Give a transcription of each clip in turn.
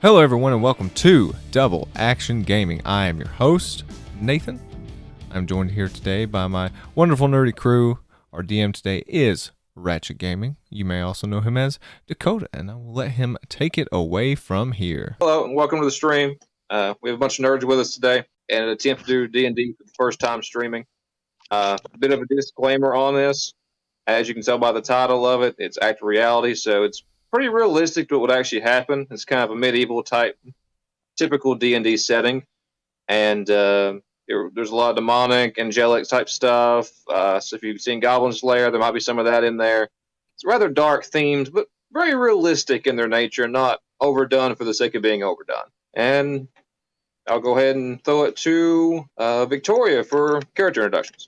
Hello, everyone, and welcome to Double Action Gaming. I am your host, Nathan. I'm joined here today by my wonderful nerdy crew. Our DM today is Ratchet Gaming. You may also know him as Dakota, and I will let him take it away from here. Hello, and welcome to the stream. We have a bunch of nerds with us today, and an attempt to do D&D for the first time streaming. A bit of a disclaimer on this. As you can tell by the title of it, it's Act Reality, so it's pretty realistic to what would actually happen. It's kind of a medieval type, typical D&D setting, and there's a lot of demonic, angelic type stuff. So if you've seen Goblin Slayer, there might be some of that in there. It's rather dark themed, but very realistic in their nature, not overdone for the sake of being overdone. And I'll go ahead and throw it to Victoria for character introductions.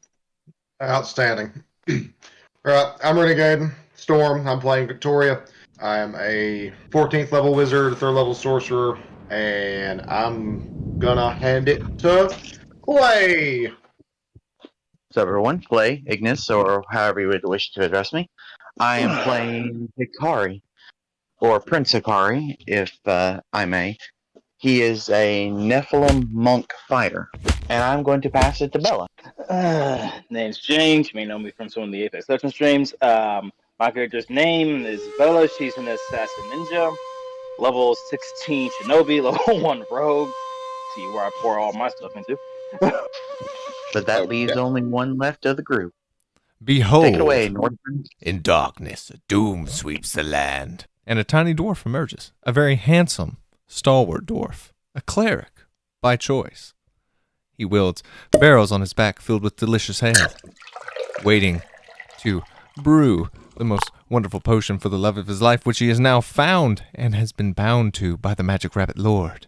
Outstanding. All right, I'm Renegade Storm. I'm playing Victoria. I am a 14th level wizard, 3rd level sorcerer, and I'm gonna hand it to Clay. What's up, everyone? Clay, Ignis, or however you would wish to address me. I am playing Hikari, or Prince Hikari, if I may. He is a Nephilim monk fighter, and I'm going to pass it to Bella. Name's James. You may know me from some of the Apex Legends streams. My character's name is Bella. She's an assassin ninja. Level 16 shinobi, level 1 rogue. See where I pour all my stuff into. But that leaves only one left of the group. Behold, Take it away, Northman. in darkness, a doom sweeps the land. And a tiny dwarf emerges, a very handsome, stalwart dwarf, a cleric by choice. He wields barrels on his back filled with delicious ale, waiting to brew the most wonderful potion for the love of his life, which he has now found and has been bound to by the magic rabbit lord,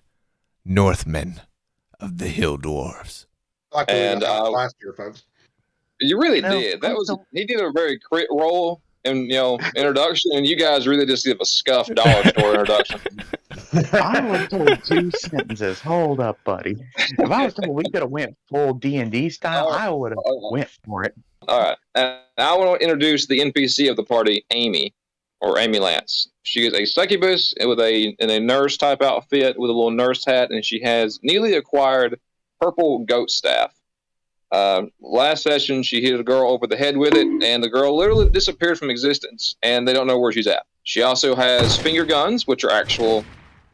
Northmen of the Hill Dwarves. And last year, folks. You really did. He did a very crit roll and introduction, and you guys really just give a scuffed dollar store introduction. I was told 2 sentences. Hold up, buddy. If I was told we could have went full D&D style, I would have went for it. All right. And I want to introduce the NPC of the party, Amy, or Amy Lance. She is a succubus in a nurse type outfit with a little nurse hat, and she has newly acquired purple goat staff. Last session, she hit a girl over the head with it, and the girl literally disappeared from existence, and they don't know where she's at. She also has finger guns, which are actual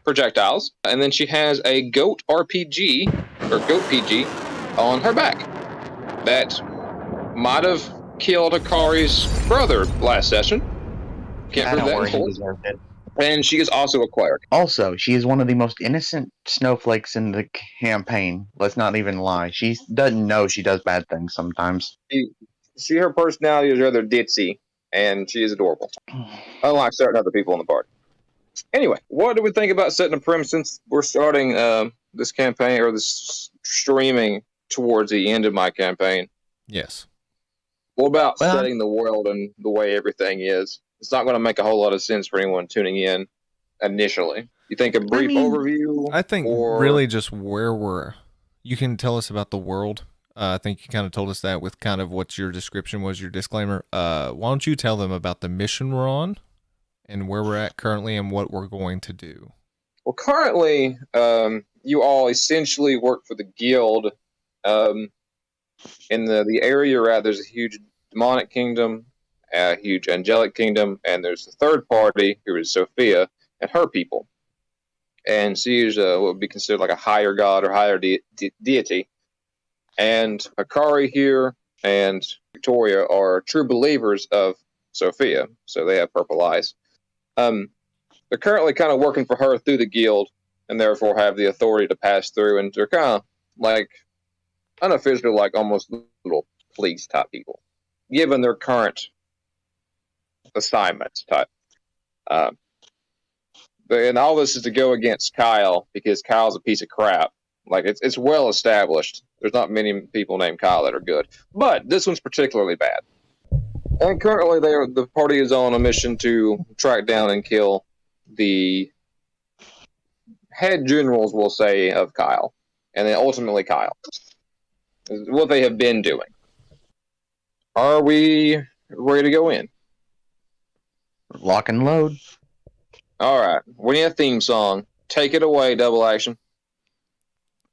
projectiles, and then she has a goat RPG, or goat PG, on her back. That might have killed Hikari's brother last session. Can't prove that in full. And she is also a cleric. Also, she is one of the most innocent snowflakes in the campaign. Let's not even lie. She doesn't know she does bad things sometimes. Her personality is rather ditzy, and she is adorable. Unlike certain other people in the party. Anyway, what do we think about setting a premise since we're starting this campaign, or this streaming towards the end of my campaign? Yes. What about setting the world and the way everything is? It's not going to make a whole lot of sense for anyone tuning in initially. You think a brief overview? I think really just where you can tell us about the world. I think you kind of told us that with kind of what your description was, your disclaimer. Why don't you tell them about the mission we're on and where we're at currently and what we're going to do? Well, currently, you all essentially work for the guild. In the area you're at, there's a huge demonic kingdom, a huge angelic kingdom, and there's the third party, who is Sophia, and her people. And she is what would be considered like a higher god or higher deity. And Hikari here and Victoria are true believers of Sophia, so they have purple eyes. They're currently kind of working for her through the guild, and therefore have the authority to pass through, and they're kind of like unofficial, like almost little police type people, given their current assignments type. And all this is to go against Kyle, because Kyle's a piece of crap. Like, it's well established. There's not many people named Kyle that are good, but this one's particularly bad. And currently, the party is on a mission to track down and kill the head generals, we'll say, of Kyle, and then ultimately Kyle. This is what they have been doing. Are we ready to go in? Lock and load. All right. We need a theme song. Take it away, double action.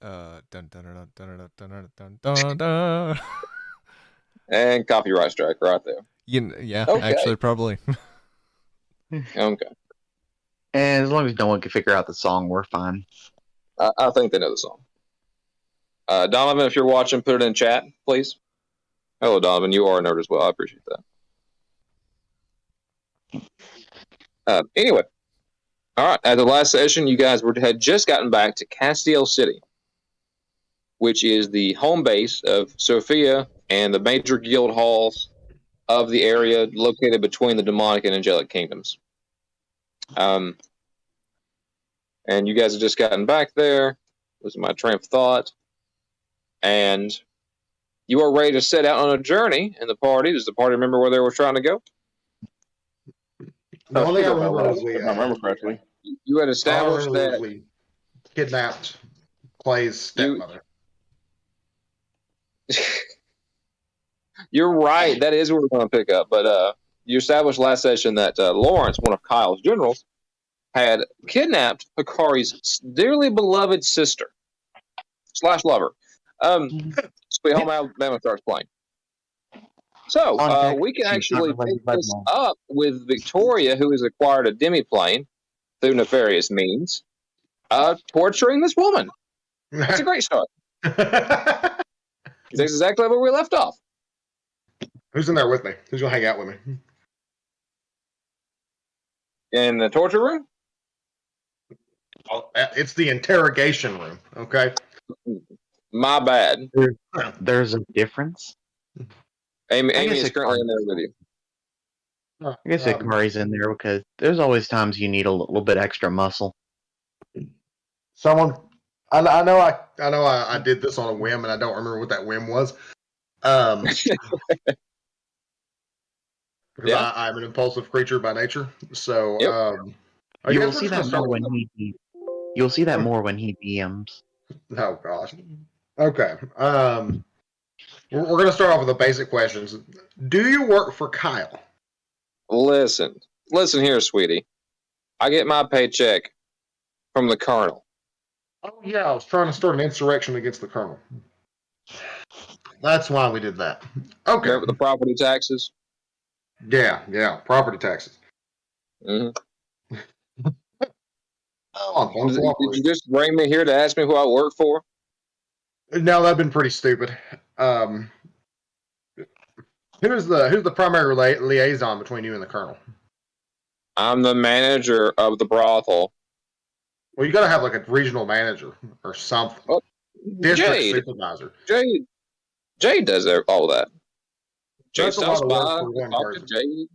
Dun dun dun dun dun dun dun dun. And copyright strike right there. Yeah, Okay. actually, probably. Okay. And as long as no one can figure out the song, we're fine. I think they know the song. Donovan, if you're watching, put it in chat, please. Hello, Donovan. You are a nerd as well. I appreciate that. Anyway. All right. At the last session, you guys had just gotten back to Castiel City, which is the home base of Sophia and the major guild halls of the area located between the demonic and angelic kingdoms. And you guys have just gotten back there. This is my train of thought. And you are ready to set out on a journey in the party. Does the party remember where they were trying to go? The only thing I remember is if I remember correctly. You had established that we kidnapped Clay's stepmother. You're right. That is what we're going to pick up. But you established last session that Lawrence, one of Kyle's generals, had kidnapped Hikari's dearly beloved sister / lover. Sweet Home Alabama starts playing. So we can actually pick this up with Victoria, who has acquired a demiplane through nefarious means, torturing this woman. That's a great start. That's exactly where we left off. Who's in there with me? Who's going to hang out with me? In the torture room? Oh, it's the interrogation room, okay? My bad. There's a difference. Amy is currently in there with you. I guess Hikari's in there because there's always times you need a little bit extra muscle. Someone, I know I did this on a whim, and I don't remember what that whim was. Because Yeah. I'm an impulsive creature by nature, so Yep. You'll see that more when he. You'll see that more when he DMs. Oh gosh. Okay. We're going to start off with the basic questions. Do you work for Kyle? Listen here, sweetie. I get my paycheck from the colonel. Oh yeah, I was trying to start an insurrection against the colonel. That's why we did that. Okay. Remember the property taxes? Yeah, property taxes. Mm-hmm. Oh, Did you just bring me here to ask me who I work for? No, that'd been pretty stupid. Who's the primary liaison between you and the colonel? I'm the manager of the brothel. Well, you gotta have like a regional manager or something. Oh, District Jade. supervisor. Jade does all that. Jade That's a lot stops of by. work for one Talk to person. Jade.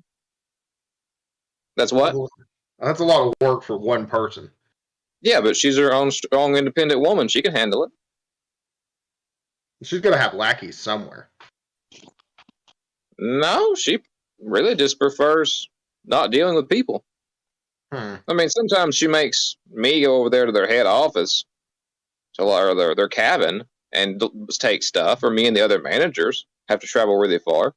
That's what? That's a lot of work for one person. Yeah, but she's her own strong, independent woman. She can handle it. She's gonna have lackeys somewhere. No, she really just prefers not dealing with people. I mean, sometimes she makes me go over there to their head office, or their cabin, and take stuff, or me and the other managers have to travel really far.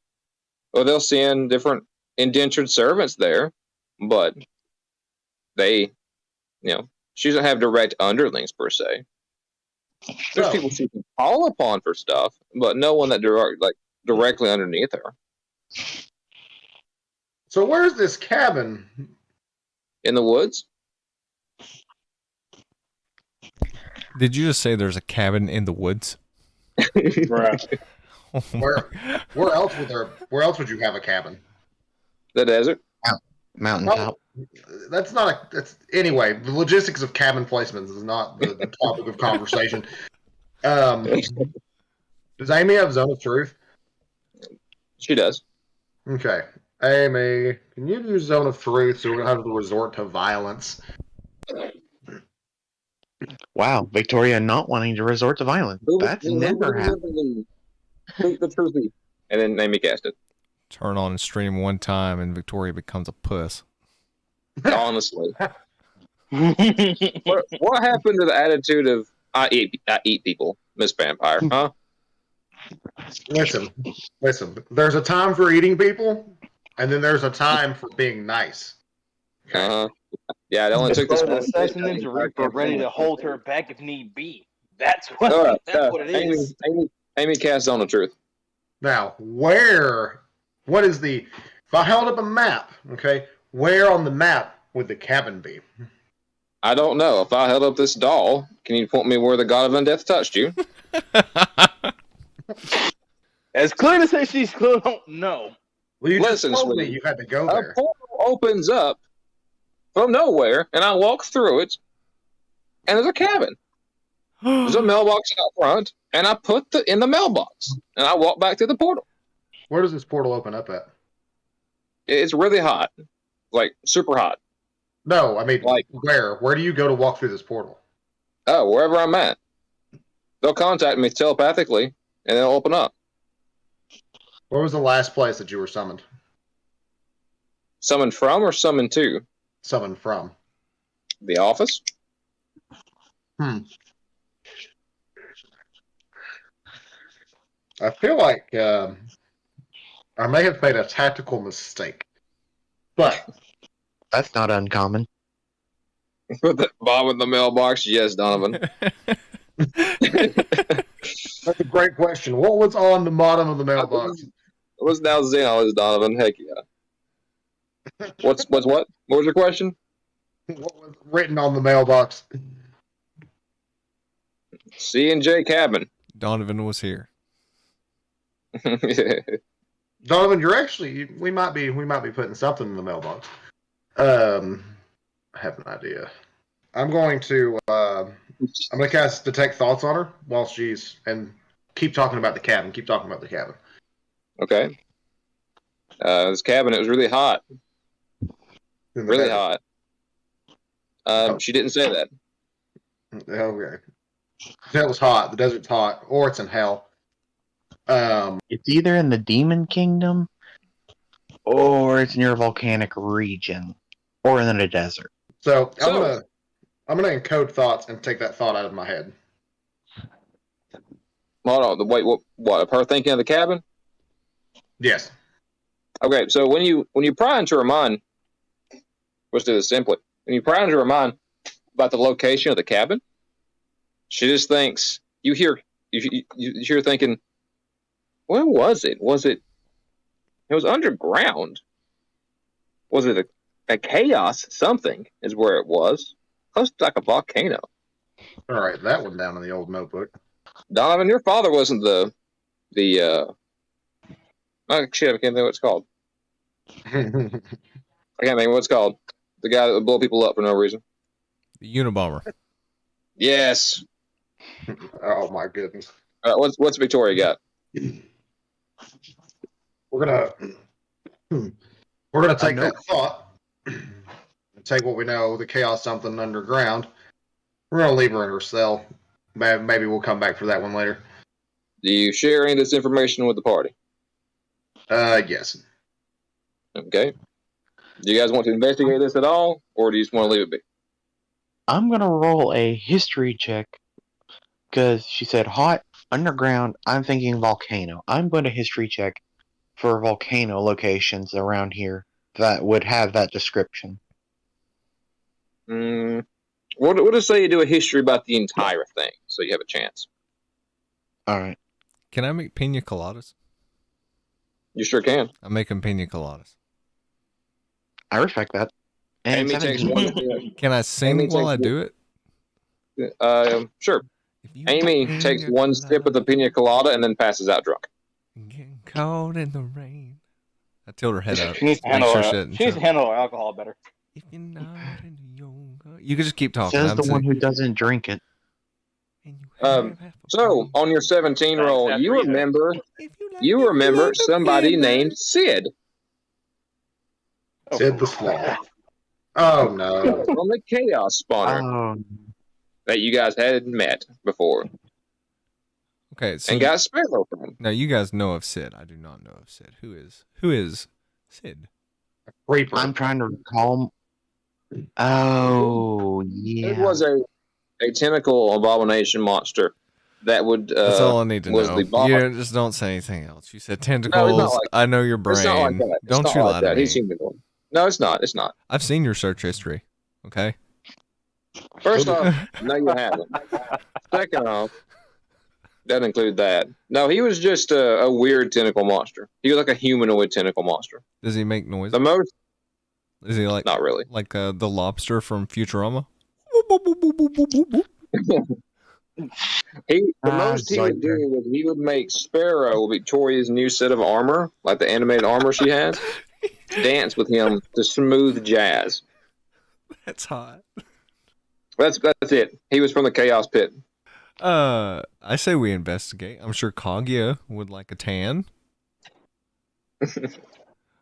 Or they'll send different indentured servants there, but they, she doesn't have direct underlings per se. There's people she can call upon for stuff, but no one that directly underneath her. So where's this cabin? In the woods? Did you just say there's a cabin in the woods? Right. Where else would you have a cabin? The desert? Mountaintop. That's anyway, the logistics of cabin placements is not the topic of conversation. Does Amy have Zone of Truth? She does. Okay. Amy, can you use Zone of Truth so we don't have to resort to violence? Wow, Victoria not wanting to resort to violence. That's never happened. Speak the truthy. And then Amy cast it. Turn on and stream one time and Victoria becomes a puss. Honestly. What happened to the attitude of I eat people, Miss Vampire, huh? Listen. There's a time for eating people, and then there's a time for being nice. Well, Yeah, it only took this The one. assassin ninja reaper ready to hold her back if need be. That's what. All right, That's what it is. Amy casts on the truth. Now, what is the, if I held up a map, okay, where on the map would the cabin be? I don't know. If I held up this doll, can you point me where the god of undeath touched you? As clear to say she's clear, don't know. Well, you Listen, just told me sweetie. you had to go A there. portal opens up from nowhere, and I walk through it, and there's a cabin. There's a mailbox out front, and I put in the mailbox, and I walk back to the portal. Where does this portal open up at? It's really hot, like super hot. No, I mean, Like- where? Where do you go to walk through this portal? Oh, wherever I'm at. They'll contact me telepathically, and they'll open up. Where was the last place that you were summoned? Summoned from or summoned to? Summoned from? The office? I feel like I may have made a tactical mistake. But That's not uncommon. Put that bomb in the mailbox? Yes, Donovan. that's a great question. What was on the bottom of the mailbox? It was now Xenos, Donovan. Heck yeah. What's what? What was your question? What was written on the mailbox? C&J cabin. Donovan was here. Donovan, you're actually we might be putting something in the mailbox. I have an idea. I'm going to cast detect thoughts on her while she's and keep talking about the cabin. Keep talking about the cabin. Okay. This cabin, it was really hot. In the Really desert. hot. She didn't say that. Okay. It was hot. The desert's hot, or it's in hell. It's either in the Demon Kingdom, or it's near a volcanic region, or in a desert. So So- I'm gonna encode thoughts and take that thought out of my head. Hold on. Wait, what? Of her thinking of the cabin? Yes. Okay, so when you pry into her mind, let's do this simply. When you pry into her mind about the location of the cabin, she just thinks you hear thinking, where was it? It was underground. Was it a chaos? Something is where it was. Close to like a volcano. All right, that one down in the old notebook. Donovan, your father wasn't the oh shit, I can't think what it's called. I can't think what it's called. The guy that would blow people up for no reason. The Unabomber. Yes. Oh my goodness. What's Victoria got? We're gonna take know. that thought, and take what we know, the chaos something underground. We're gonna leave her in her cell. Maybe we'll come back for that one later. Do you share any of this information with the party? Yes. Okay. Do you guys want to investigate this at all, or do you just want to leave it be? I'm gonna roll a history check because she said hot underground. I'm thinking volcano. I'm going to history check for volcano locations around here that would have that description. We'll just say you do a history about the entire thing, so you have a chance. All right. Can I make pina coladas? You sure can. I'm making pina coladas. I respect that. And Amy takes 17. one. Can I sing Amy while I takes- do it? Sure. If you Amy got takes pina one sip of the pina colada and then passes out drunk. Getting caught in the rain. I tilt her head up. She needs to Make handle sure her. she doesn't She needs to choke. handle her alcohol better. If you're not into yoga, you can just keep talking. Says I'm the one singing. who doesn't drink it. And you Um, have half a So brain. on your 17 roll, That's you reason. remember If you like you it, remember like a somebody panda. named Sid Oh, Sid the Sloth. Oh no. from the Chaos Spawner Oh, that you guys had met before Okay, so and got Sparrow from. now you guys know of Sid. I do not know of Sid. Who is Sid? Reaper. I'm trying to recall. Oh, yeah. It was a tentacle abomination monster that would. That's all I need to was know. the boss. You just don't say anything else. You said not tentacles. like- I know your brain. It's not like that. It's Don't not you like lie that. to me. He's humanoid. No, it's not. It's not. I've seen your search history. Okay. First off, no, you haven't. Second off, doesn't include that. No, he was just a weird tentacle monster. He was like a humanoid tentacle monster. Does he make noise? The most, Is he like not really. like the lobster from Futurama? The most he would do was he would make Sparrow, Victoria's new set of armor, like the animated armor she has, dance with him to smooth jazz. That's hot. That's it. He was from the Chaos Pit. I say we investigate. I'm sure Kaguya would like a tan. Or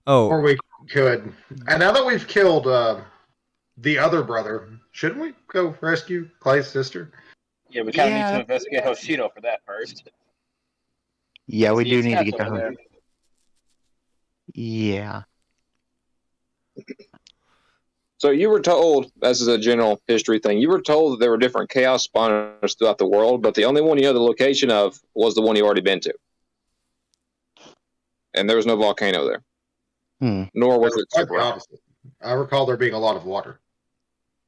Oh, we could. And now that we've killed the other brother, shouldn't we go rescue Clay's sister? Yeah, we kind of need to investigate Hoshido for that first. Yeah, we do He's need to kept get over to there. him. Yeah. So you were told, this is a general history thing, you were told that there were different chaos spawners throughout the world, but the only one you know the location of was the one you already been to. And there was no volcano there. Nor was it Quite super. the opposite. I recall there being a lot of water.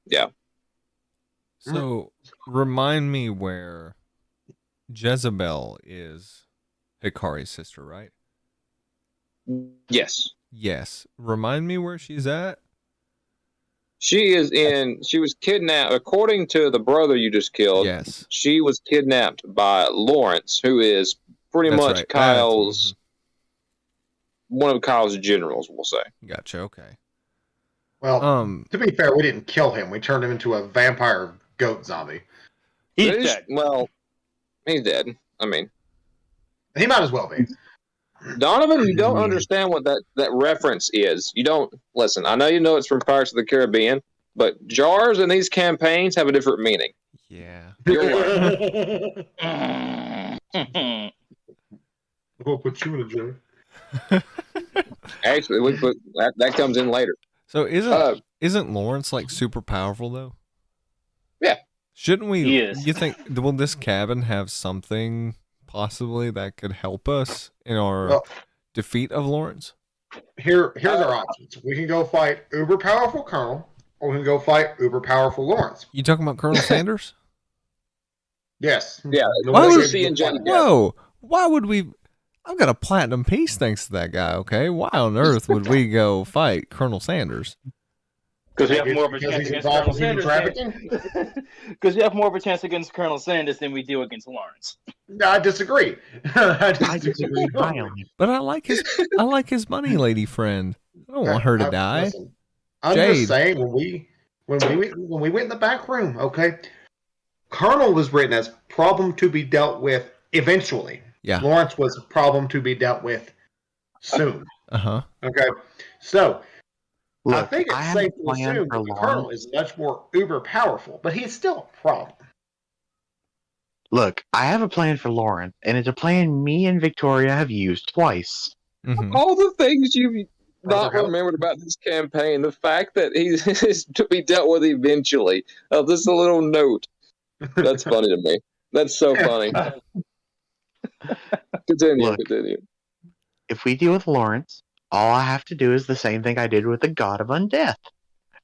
Yeah. so remind me where Jezebel is Hikari's sister, right? Yes. Yes. Remind me where she's at. She was kidnapped, according to the brother you just killed. Yes. She was kidnapped by Lawrence, who is pretty That's much right. Kyle's, one of Kyle's generals, we'll say. Gotcha. Okay. Well, to be fair, we didn't kill him. We turned him into a vampire goat zombie. He's dead. Well, he's dead. I mean, he might as well be. Donovan, you don't understand what that reference is. You don't listen. I know you know it's from Pirates of the Caribbean, but jars in these campaigns have a different meaning. Yeah. We'll put you in a jar. Actually, we put that comes in later. So isn't Lawrence like super powerful though? Yeah. Shouldn't we? He is. You think will this cabin have something possibly that could help us in our defeat of Lawrence? Here's our options. We can go fight uber powerful Colonel, or we can go fight uber powerful Lawrence. You talking about Colonel Sanders? Yes. Yeah. Why would Whoa. Why would we? I've got a platinum piece thanks to that guy. Okay. Why on earth would we go fight Colonel Sanders? Because we have more of a chance he's against involved Colonel in human Sanders. trafficking? Because we have more of a chance against Colonel Sanders than we do against Lawrence. I disagree. I disagree violently. But I like his money lady friend. I don't want her to die. Listen, I'm Jade. just saying when we went in the back room, okay, Colonel was written as problem to be dealt with eventually. Yeah. Lawrence was a problem to be dealt with soon. Uh-huh. Okay. So Look, I think it's have a safe to plan assume for that the Colonel Lawrence. is much more uber powerful, but he's still a problem. Look, I have a plan for Lawrence, and it's a plan me and Victoria have used twice. Mm-hmm. All the things you've not Brother, remembered about this campaign, the fact that he is to be dealt with eventually. This little note. That's funny to me. That's so funny. Look. Continue. If we deal with Lawrence, all I have to do is the same thing I did with the God of Undeath.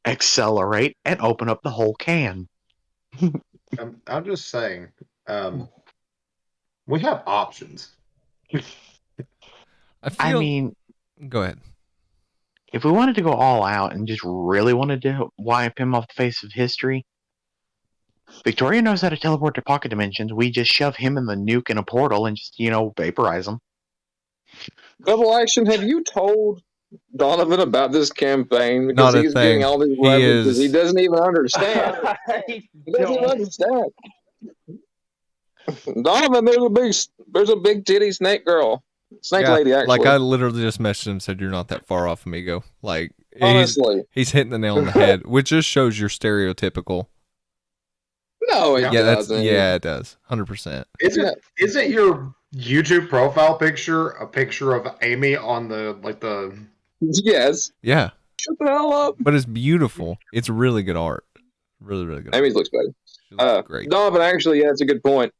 Accelerate and open up the whole can. I'm just saying, we have options. I mean, go ahead. if we wanted to go all out and just really wanted to wipe him off the face of history, Victoria knows how to teleport to pocket dimensions. We just shove him in the nuke in a portal and just, vaporize him. Double Action, have you told Donovan about this campaign? Because Not a he's thing. getting all these He references. is- He doesn't even understand. He He doesn't even don't. understand. Donovan, there's a big titty snake girl. Snake lady, actually. Like I literally just messaged him and said you're not that far off, amigo. Like Honestly. he's hitting the nail on the head, which just shows you're stereotypical. No, it doesn't. It does. 100%. Isn't your YouTube profile picture a picture of Amy on the Yes. Yeah. Shut the hell up. But it's beautiful. It's really good art. Really, really good. Amy's looks better. She looks great. Donovan, actually, yeah, it's a good point.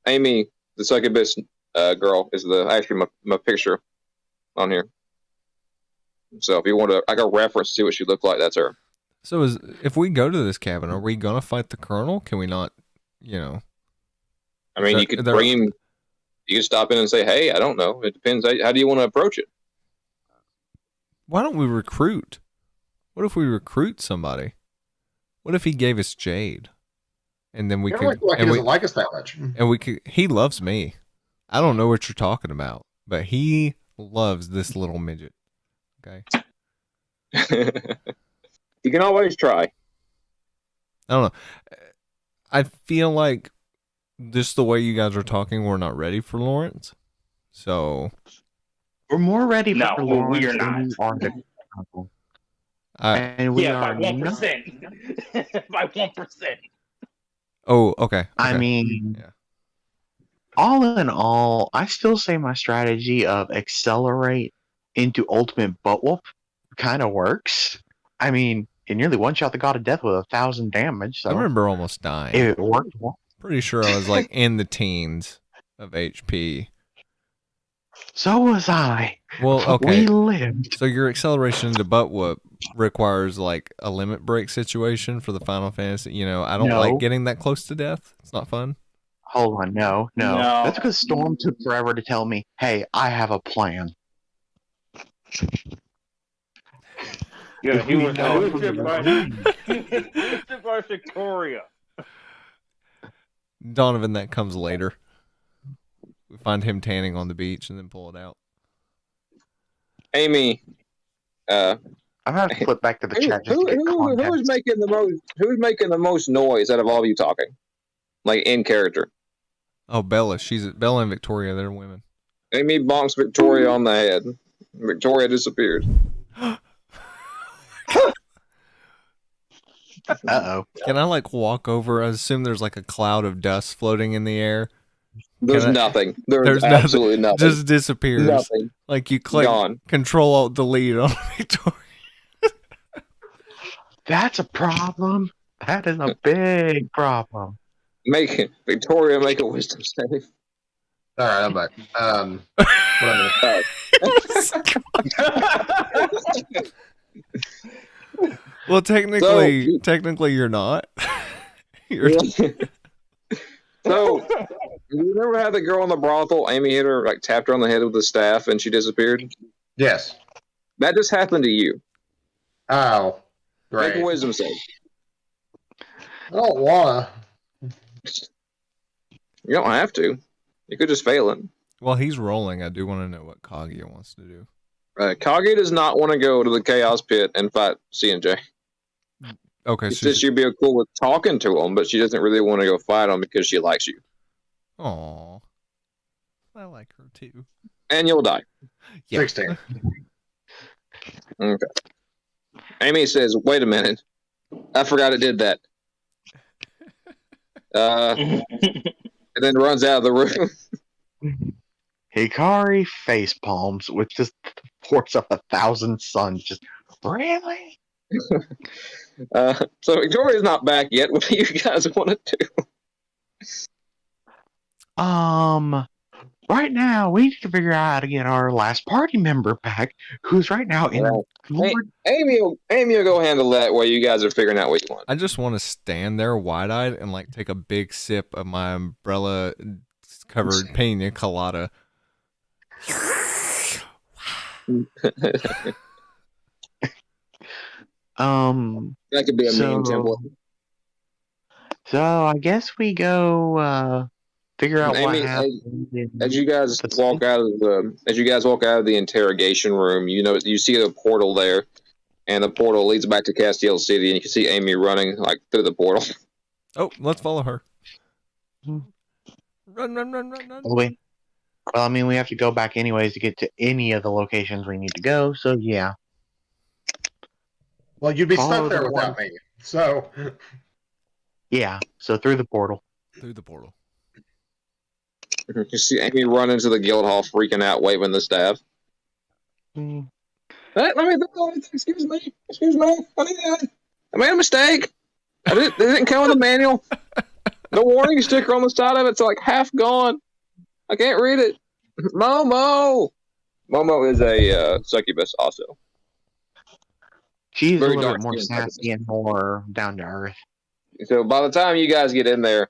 Amy, the succubus girl, is actually my picture on here. So if you want to, I got a reference to see what she looked like, that's her. So if we go to this cabin, are we gonna fight the colonel? Can we not? I mean, you could bring him. You could stop in and say, "Hey, I don't know. It depends. How do you want to approach it?" Why don't we recruit? What if we recruit somebody? What if he gave us Jade, and then we could? Like he doesn't like us that much. And we could. He loves me. I don't know what you're talking about, but he loves this little midget. Okay. You can always try. I don't know. I feel like just the way you guys are talking, we're not ready for Lawrence. So We're more ready for No, Lawrence we are than not. we are the couple. I And we Yeah, by are 1%. By 1%. oh okay. I okay. mean, Yeah. all in all, I still say my strategy of accelerate into ultimate butt whoop kind of works. I mean, it nearly one-shot the god of death with 1,000 damage. So I remember almost dying. it worked well. Pretty sure I was like in the teens of HP. So was I. Well, But okay. we lived. So your acceleration into butt whoop requires like a limit break situation for the Final Fantasy. I don't No. like getting that close to death. It's not fun. Hold on, no. No. That's because Storm took forever to tell me, hey, I have a plan. Yeah, If he we was know- hit by Victoria. Donovan, that comes later. We find him tanning on the beach and then pull it out. Amy, I'm gonna have to flip back to the chat just to get who's context. making the most noise out of all of you talking, like in character? Oh, Bella. Bella and Victoria. They're women. Amy bonks Victoria on the head. Victoria disappears. Uh-oh. Can I like walk over? I assume there's like a cloud of dust floating in the air. There's nothing. There's nothing. absolutely nothing. Just disappears. Nothing. Like you click Gone. Control Alt Delete on Victoria. That's a problem. That is a big problem. Victoria make a wisdom save. All right, I'm back. Well, technically you're not. So, you remember how the girl in the brothel, Amy hit her, like tapped her on the head with the staff and she disappeared? Yes. That just happened to you. Oh, Make great. a wisdom save. I don't wanna. You don't have to. You could just fail it. Well, he's rolling. I do want to know what Kaguya wants to do. Kage does not want to go to the Chaos Pit and fight C&J. Okay, She says she'd be cool with talking to him, but she doesn't really want to go fight him because she likes you. Aw. I like her too. And you'll die. Yeah. 16. Okay. Amy says, wait a minute. I forgot it did that. And then runs out of the room. Hikari face palms with just the force of 1,000 suns. Just, really? So Victoria's not back yet. What do you guys want to do? Right now, we need to figure out how to get our last party member back, who's right now in... Amy will go handle that while you guys are figuring out what you want. I just want to stand there wide-eyed and like take a big sip of my umbrella-covered pina colada. That could be a meme template. So I guess we go figure out what Amy, happened. As you guys walk out of the interrogation room, you see the portal there, and the portal leads back to Castiel City, and you can see Amy running like through the portal. Oh, let's follow her. Run. Well, I mean, we have to go back anyways to get to any of the locations we need to go, so yeah. Well, you'd be Follow stuck there the without one. me. So, Yeah, so through the portal. Through the portal. You see Amy run into the guild hall, freaking out, waving the staff. Mm. Let me. Excuse me. I made a mistake. It didn't come with a manual. The warning sticker on the side of it's like half gone. I can't read it. Momo is a succubus also. She's a Very little dark bit more skin type of sassy and more down to earth. So by the time you guys get in there,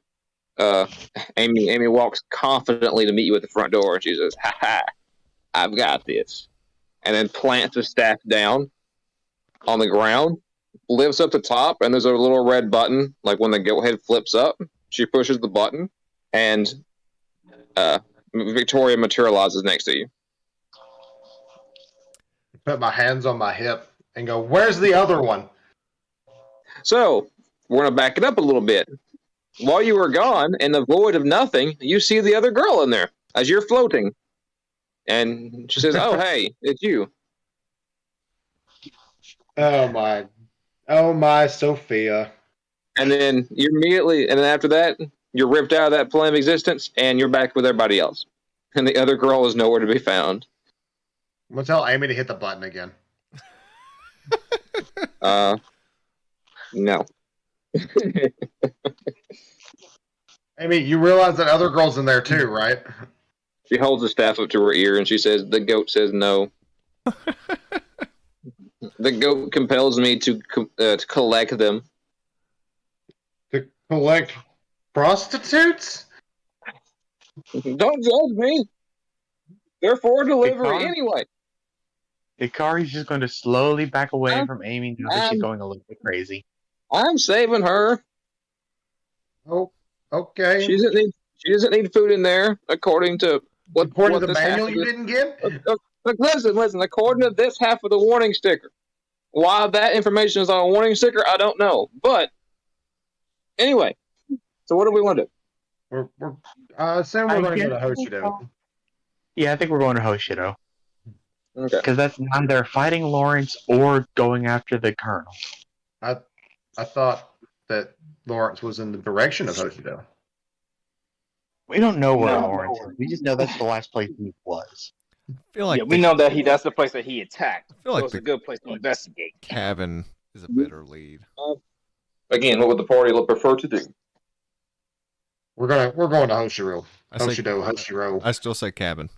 Amy walks confidently to meet you at the front door, and she says, "Ha ha, I've got this," and then plants the staff down on the ground, lifts up the top, and there's a little red button. Like when the goat head flips up, she pushes the button, and Victoria materializes next to you. Put my hands on my hip and go, "Where's the other one?" So we're gonna back it up a little bit. While you were gone, in the void of nothing, you see the other girl in there as you're floating, and she says, "Oh, hey, it's you." Oh my, Sophia. And then you immediately, and then after that, you're ripped out of that plane of existence, and you're back with everybody else. And the other girl is nowhere to be found. I'm gonna tell Amy to hit the button again. No. Amy, you realize that other girl's in there too, right? She holds the staff up to her ear, and she says, "The goat says no." The goat compels me to collect them. To collect prostitutes? Don't judge me. They're for delivery Because- anyway. Hikari's just going to slowly back away from Amy now that she's going a little bit crazy. I'm saving her. Oh, okay. She doesn't need food in there, according to According to the this half manual of you the- didn't get? Look, listen. According to this half of the warning sticker, why that information is on a warning sticker, I don't know. But anyway, so what do we want to do? We're assume we're going to go to Hoshido. Yeah, I think we're going to Hoshido. Okay. Because that's neither fighting Lawrence or going after the Colonel. I thought that Lawrence was in the direction of Hoshido. We don't know where No. Lawrence is. We just know that's the last place he was. I feel like we know that that's the place that he attacked. I feel like so it's the a good place to investigate. cabin is a better lead. Again, what would the party prefer to do? We're going to Hoshido. I say, Hoshido. I still say cabin.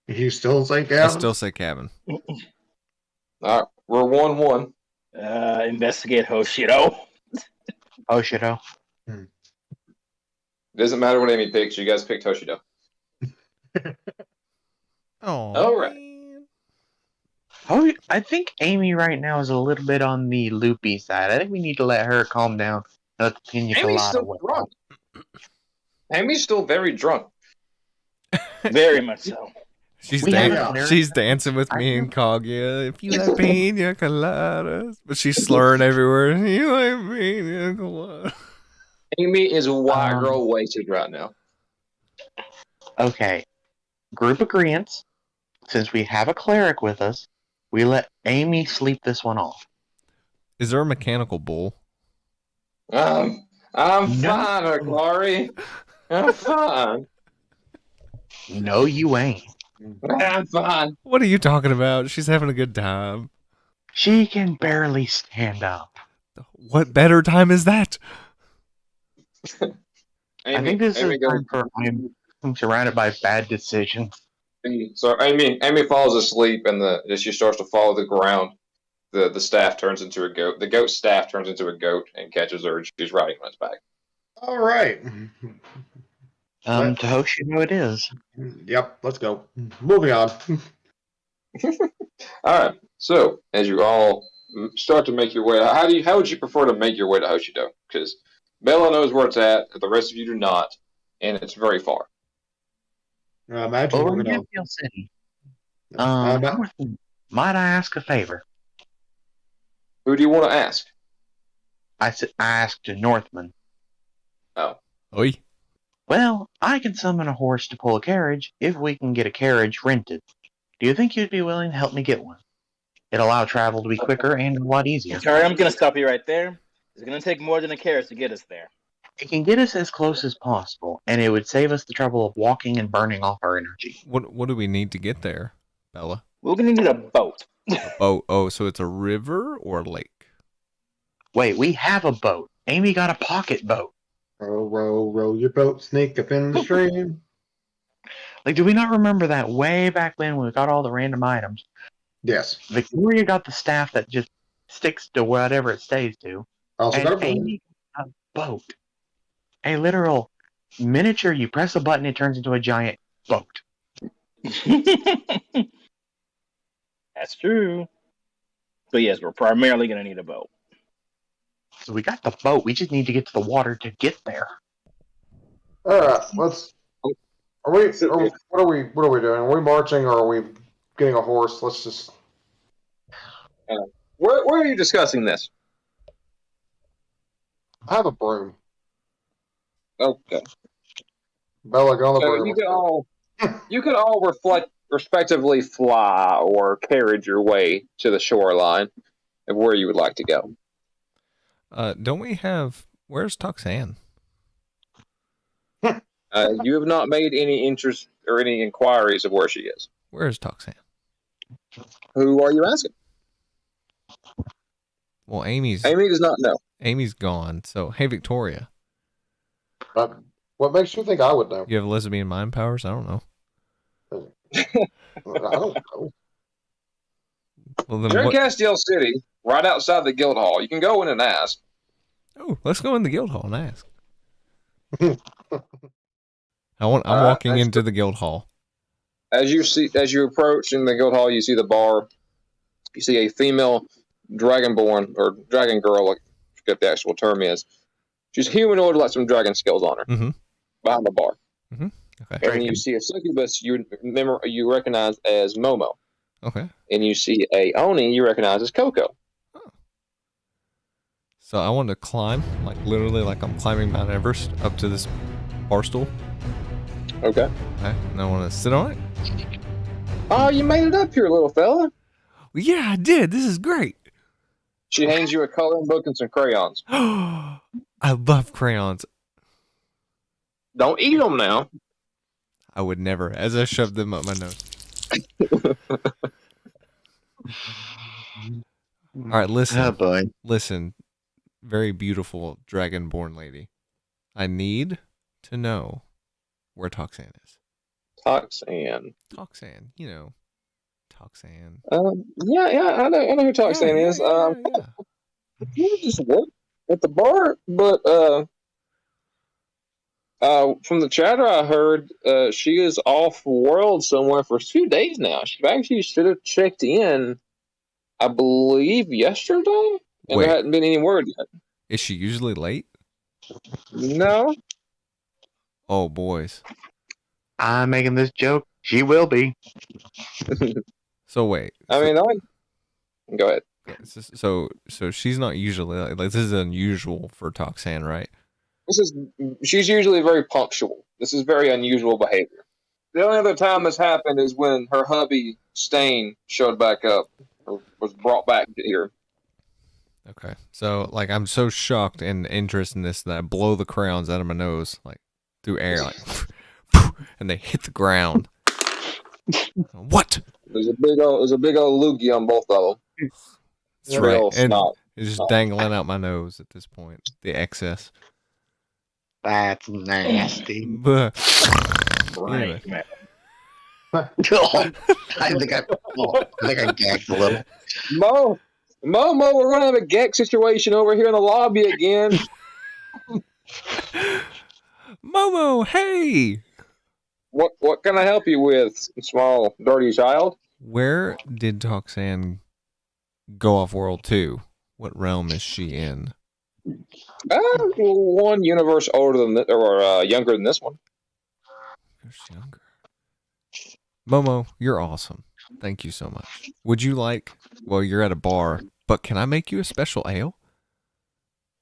You still say I cabin? still say cabin. All right, we're 1-1. Investigate Hoshido. Hoshido. Doesn't matter what Amy picks. You guys picked Hoshido. Oh. All right. Oh, I think Amy right now is a little bit on the loopy side. I think we need to let her calm down. Let the pina Amy's colada still wet. drunk. Amy's still very drunk. Very much so. She's We have- she's dancing with me and Kaguya. If you like pina coladas, but she's slurring everywhere. You like pina coladas. Amy is white girl wasted right now. Okay. Group agreements. Since we have a cleric with us, we let Amy sleep this one off. Is there a mechanical bull? I'm No. fine, Akari. I'm fine. No, you ain't. I'm fine. What are you talking about? She's having a good time. She can barely stand up. What better time is that? Amy, I think this Amy is goes, time for I'm surrounded by bad decisions. so Amy falls asleep, and as she starts to follow the ground, the staff turns into a goat. The goat staff turns into a goat and catches her, and she's riding on its back. All right. To Hoshido it is. Yep, let's go. Moving on. All right. So as you all start to make your way, how would you prefer to make your way to Hoshido? Because Bella knows where it's at, the rest of you do not, and it's very far. Imagine Over we're in going Hill City. to... Might I ask a favor? Who do you want to ask? I asked a Northman. Oi. Well, I can summon a horse to pull a carriage if we can get a carriage rented. Do you think you'd be willing to help me get one? It'll allow travel to be quicker and a lot easier. Sorry, I'm going to stop you right there. It's going to take more than a carriage to get us there. It can get us as close as possible, and it would save us the trouble of walking and burning off our energy. What do we need to get there, Bella? We're going to need a boat. Oh, so it's a river or a lake? Wait, we have a boat. Amy got a pocket boat. Row, row, row your boat, sneak up in the stream. Like, do we not remember that way back when we got all the random items? Yes. Victoria got the staff that just sticks to whatever it stays to. I also got a And broom. Amy, a boat. A literal miniature, you press a button, it turns into a giant boat. That's true. But yes, we're primarily going to need a boat. So we got the boat. We just need to get to the water to get there. All right, let's. Are we? What are we doing? Are we marching or are we getting a horse? Let's just. Where are you discussing this? I have a broom. Okay. Bella, go on the So broom. you could all respectively fly or carriage your way to the shoreline of where you would like to go. Don't we have? Where's Toxan? You have not made any interest or any inquiries of where she is. Where's Toxan? Who are you asking? Well, Amy does not know. Amy's gone. So, hey, Victoria. What makes you think I would know? You have lesbian mind powers? I don't know. I don't know. Well, then You're in what? Castiel City, right outside the guild hall. You can go in and ask. Oh, let's go in the guild hall and ask. I'm walking into the guild hall. As you approach in the guild hall, you see the bar. You see a female dragonborn or dragon girl, like I forget the actual term is. She's humanoid, like some dragon skills on her. Mm-hmm. Behind the bar. Mm-hmm. Okay. And then you see a succubus you recognize as Momo. Okay. And you see a Oni you recognize as Coco. Oh. So I want to climb, like literally like I'm climbing Mount Everest up to this bar stool. Okay. Okay. And I want to sit on it. Oh, you made it up here, little fella. Well, yeah, I did. This is great. She hands you a coloring book and some crayons. I love crayons. Don't eat them now. I would never, as I shoved them up my nose. All right, listen. Oh boy. Listen, very beautiful dragonborn lady. I need to know where Toxan is. Toxan. Toxan, you know, Toxan. Yeah, I know who Toxan is. Yeah. You just work at the bar, but from the chatter I heard, she is off world somewhere for 2 days now. She actually should have checked in, I believe, yesterday, and Wait. there hadn't been any word yet. Is she usually late? No. Oh, boys. I'm making this joke. She will be. So wait. Go ahead. So she's not usually like this is unusual for Toxan, right? She's usually very punctual. This is very unusual behavior. The only other time this happened is when her hubby Stain showed back up, or was brought back here. Okay. So like I'm so shocked and interested in this that I blow the crayons out of my nose like through air like and they hit the ground. What? There's a big old loogie on both of them. That's right. And it's just dangling out my nose at this point. The excess. That's nasty. Anyway. I think I gagged a little. Momo, we're gonna have a gag situation over here in the lobby again. Momo, hey! What can I help you with, small dirty child? Where did Toxan go off world to? What realm is she in? One universe older than younger than this one. She's younger. Momo, you're awesome. Thank you so much. Would you like? Well, you're at a bar, but can I make you a special ale?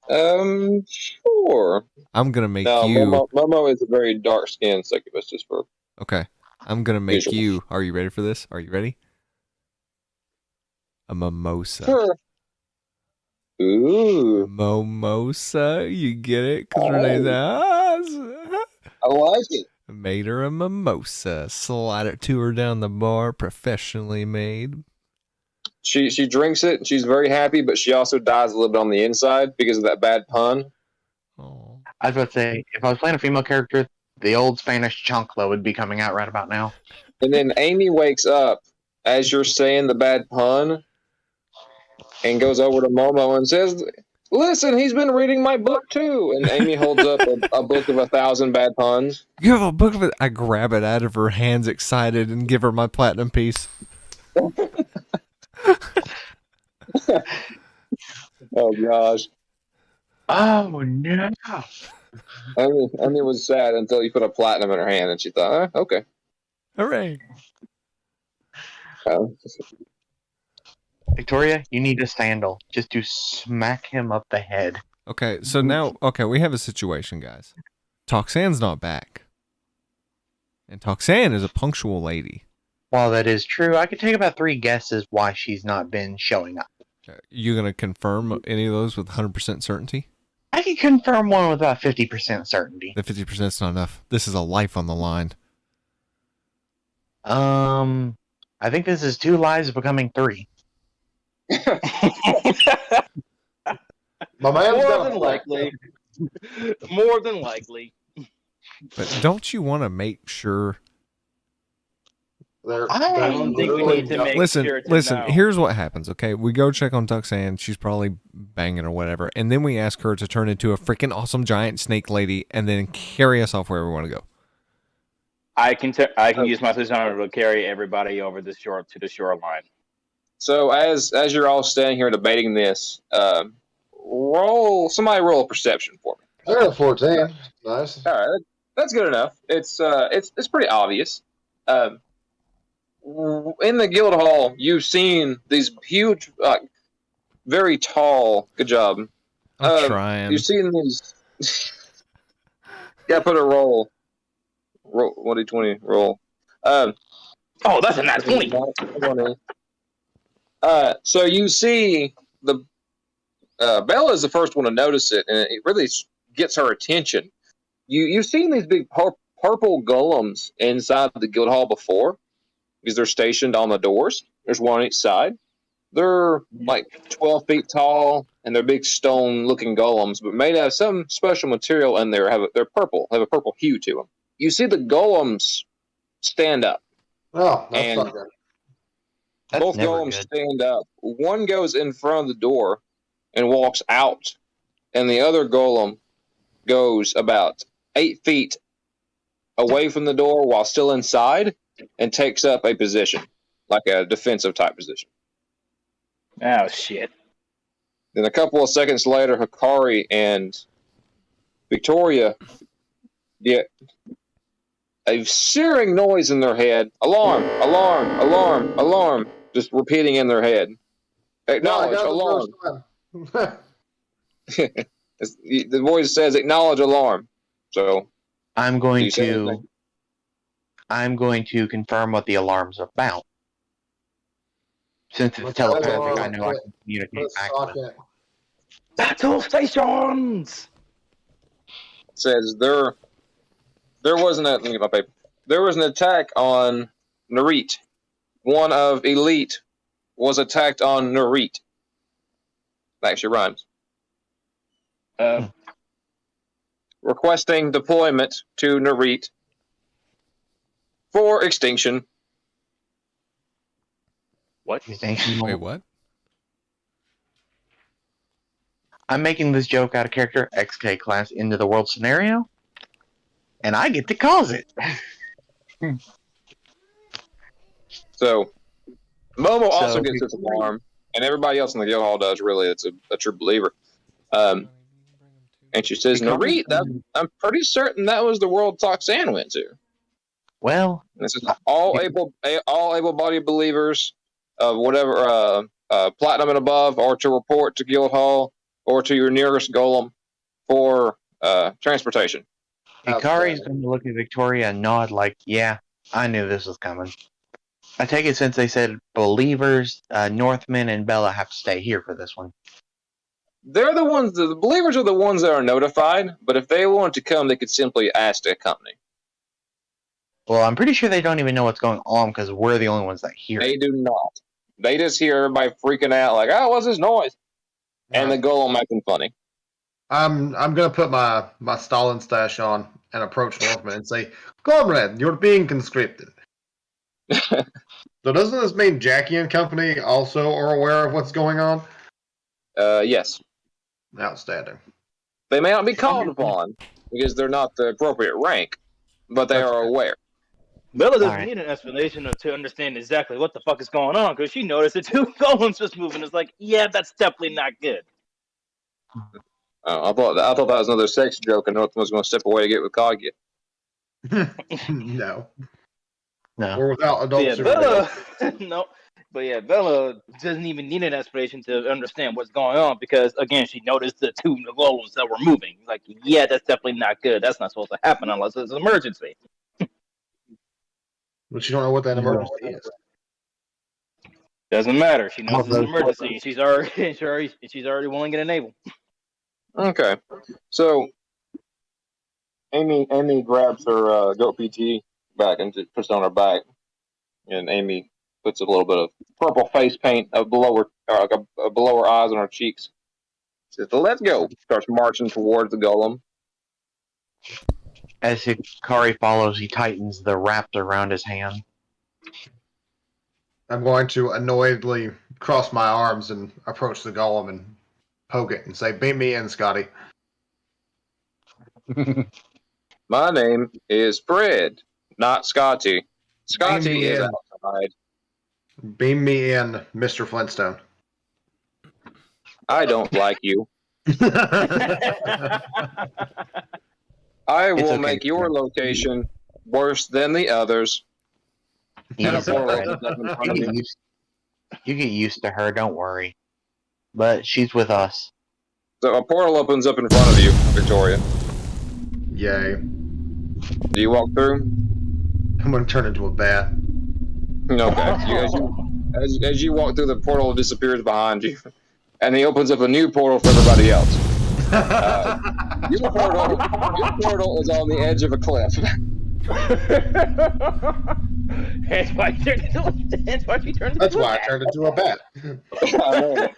Sure. I'm gonna make you. Momo is a very dark-skinned succubus, just for. Okay, I'm gonna make visual. you. Are you ready for this? Are you ready? A mimosa. Sure. Ooh. Mimosa, you get it? Because Renee's I like it. made her a mimosa. Slide it to her down the bar, professionally made. She drinks it, and she's very happy, but she also dies a little bit on the inside because of that bad pun. Oh. I was about to say, if I was playing a female character, the old Spanish chancla would be coming out right about now. And then Amy wakes up as you're saying the bad pun, and goes over to Momo and says, "Listen, he's been reading my book too." And Amy holds up a book of 1,000 bad puns. You have a book of it. I grab it out of her hands, excited, and give her my platinum piece. Oh gosh. Oh no! Amy was sad until you put a platinum in her hand, and she thought, "Okay." Hooray! Victoria, you need a sandal just to smack him up the head. Okay, so now, we have a situation, guys. Toxan's not back. And Toxan is a punctual lady. While that is true, I could take about 3 guesses why she's not been showing up. You going to confirm any of those with 100% certainty? I can confirm one with about 50% certainty. The 50% is not enough. This is a life on the line. I think this is 2 lives becoming 3. My man's More got than a likely. More than likely. But don't you want to make sure... I don't think we need to make Listen, sure to know. here's what happens, okay? We go check on Tuxan. She's probably banging or whatever. And then we ask her to turn into a freaking awesome giant snake lady and then carry us off wherever we want to go. I can use my persona to carry everybody over the shore to the shoreline. So as you're all standing here debating this, somebody roll a perception for me. I got a 14. Nice. All right, that's good enough. It's pretty obvious. In the guild hall, you've seen these huge, very tall. Good job. I'm trying. You've seen these. Gotta put a roll. Roll 1d20 roll. Oh, that's a nice 20. So you see the Bella is the first one to notice it, and it really gets her attention. You've seen these big purple golems inside the guild hall before, because they're stationed on the doors. There's one on each side. They're like 12 feet tall, and they're big stone-looking golems, but made out of some special material, and they're purple. Have a purple hue to them. You see the golems stand up. Oh, that's And- not good. That's Both never golems good. stand up. One goes in front of the door and walks out, and the other golem goes about 8 feet away from the door while still inside and takes up a position, like a defensive type position. Oh shit! Then a couple of seconds later, Hikari and Victoria get a searing noise in their head. Alarm! Alarm! Alarm! Alarm! Just repeating in their head. Acknowledge alarm. The voice says acknowledge alarm. So I'm do going you say to anything? confirm what the alarm's about. Since it's Let's telepathic, go. I know I can communicate Let's back talk with. it. Battle stations. Says there wasn't a, let me get my paper. There was an attack on Narit. One of Elite was attacked on Narit. That actually rhymes. Requesting deployment to Narit for extinction. What? Wait, what? I'm making this joke out of character XK class into the world scenario, and I get to cause it. So Momo also So- gets this alarm, and everybody else in the guild hall does. Really, it's a true believer. And she says, "Narit, I'm pretty certain that was the world Toxan went to." Well, And this is all able-bodied believers of whatever platinum and above, or to report to guild hall or to your nearest golem for transportation. Hikari's going to look at Victoria and nod like, yeah, I knew this was coming. I take it since they said believers, Northmen, and Bella have to stay here for this one. They're the ones. The believers are the ones that are notified. But if they wanted to come, they could simply ask to accompany. Well, I'm pretty sure they don't even know what's going on because we're the only ones that hear They it. do not. They just hear everybody freaking out, like, "Oh, what's this noise?" And the golem acting funny. I'm gonna put my Stalin stash on and approach Northman and say, "Comrade, you're being conscripted." So doesn't this mean Jackie and company also are aware of what's going on? Yes. Outstanding. They may not be called upon because they're not the appropriate rank, but they are aware. Bella doesn't Alright. need an explanation to understand exactly what the fuck is going on because she noticed the two golems just moving. It's like, yeah, that's definitely not good. I thought that was another sex joke, and Northman was going to step away to get with Kaguya. No. No. Or without adult Yeah, supervision. Bella, no. But yeah, Bella doesn't even need an explanation to understand what's going on because, again, she noticed the two golems that were moving. Like, yeah, that's definitely not good. That's not supposed to happen unless it's an emergency. But you don't know what that emergency is. Doesn't matter. She knows it's an those- emergency. She's already willing and able. Okay, so Amy grabs her goat PT back and puts it on her back, and Amy puts a little bit of purple face paint below her eyes and her cheeks. Says, "Let's go." Starts marching towards the golem. As Hikari follows, he tightens the wraps around his hand. I'm going to annoyedly cross my arms and approach the golem and poke it and say, "Beam me in, Scotty." My name is Fred, not Scotty. Scotty me is in. outside. Beam me in, Mr. Flintstone. I don't like you. I will okay, make your Fred. location worse than the others. And a Easy, portal Fred. opens up in front You of get you. used- you get used to her, don't worry. But she's with us. So a portal opens up in front of you, Victoria. Yay. Do you walk through? I'm going to turn into a bat. Okay. As you walk through, the portal disappears behind you, and he opens up a new portal for everybody else. Your portal is on the edge of a cliff. Hence why she turned That's into why I a turned into a bat. I know.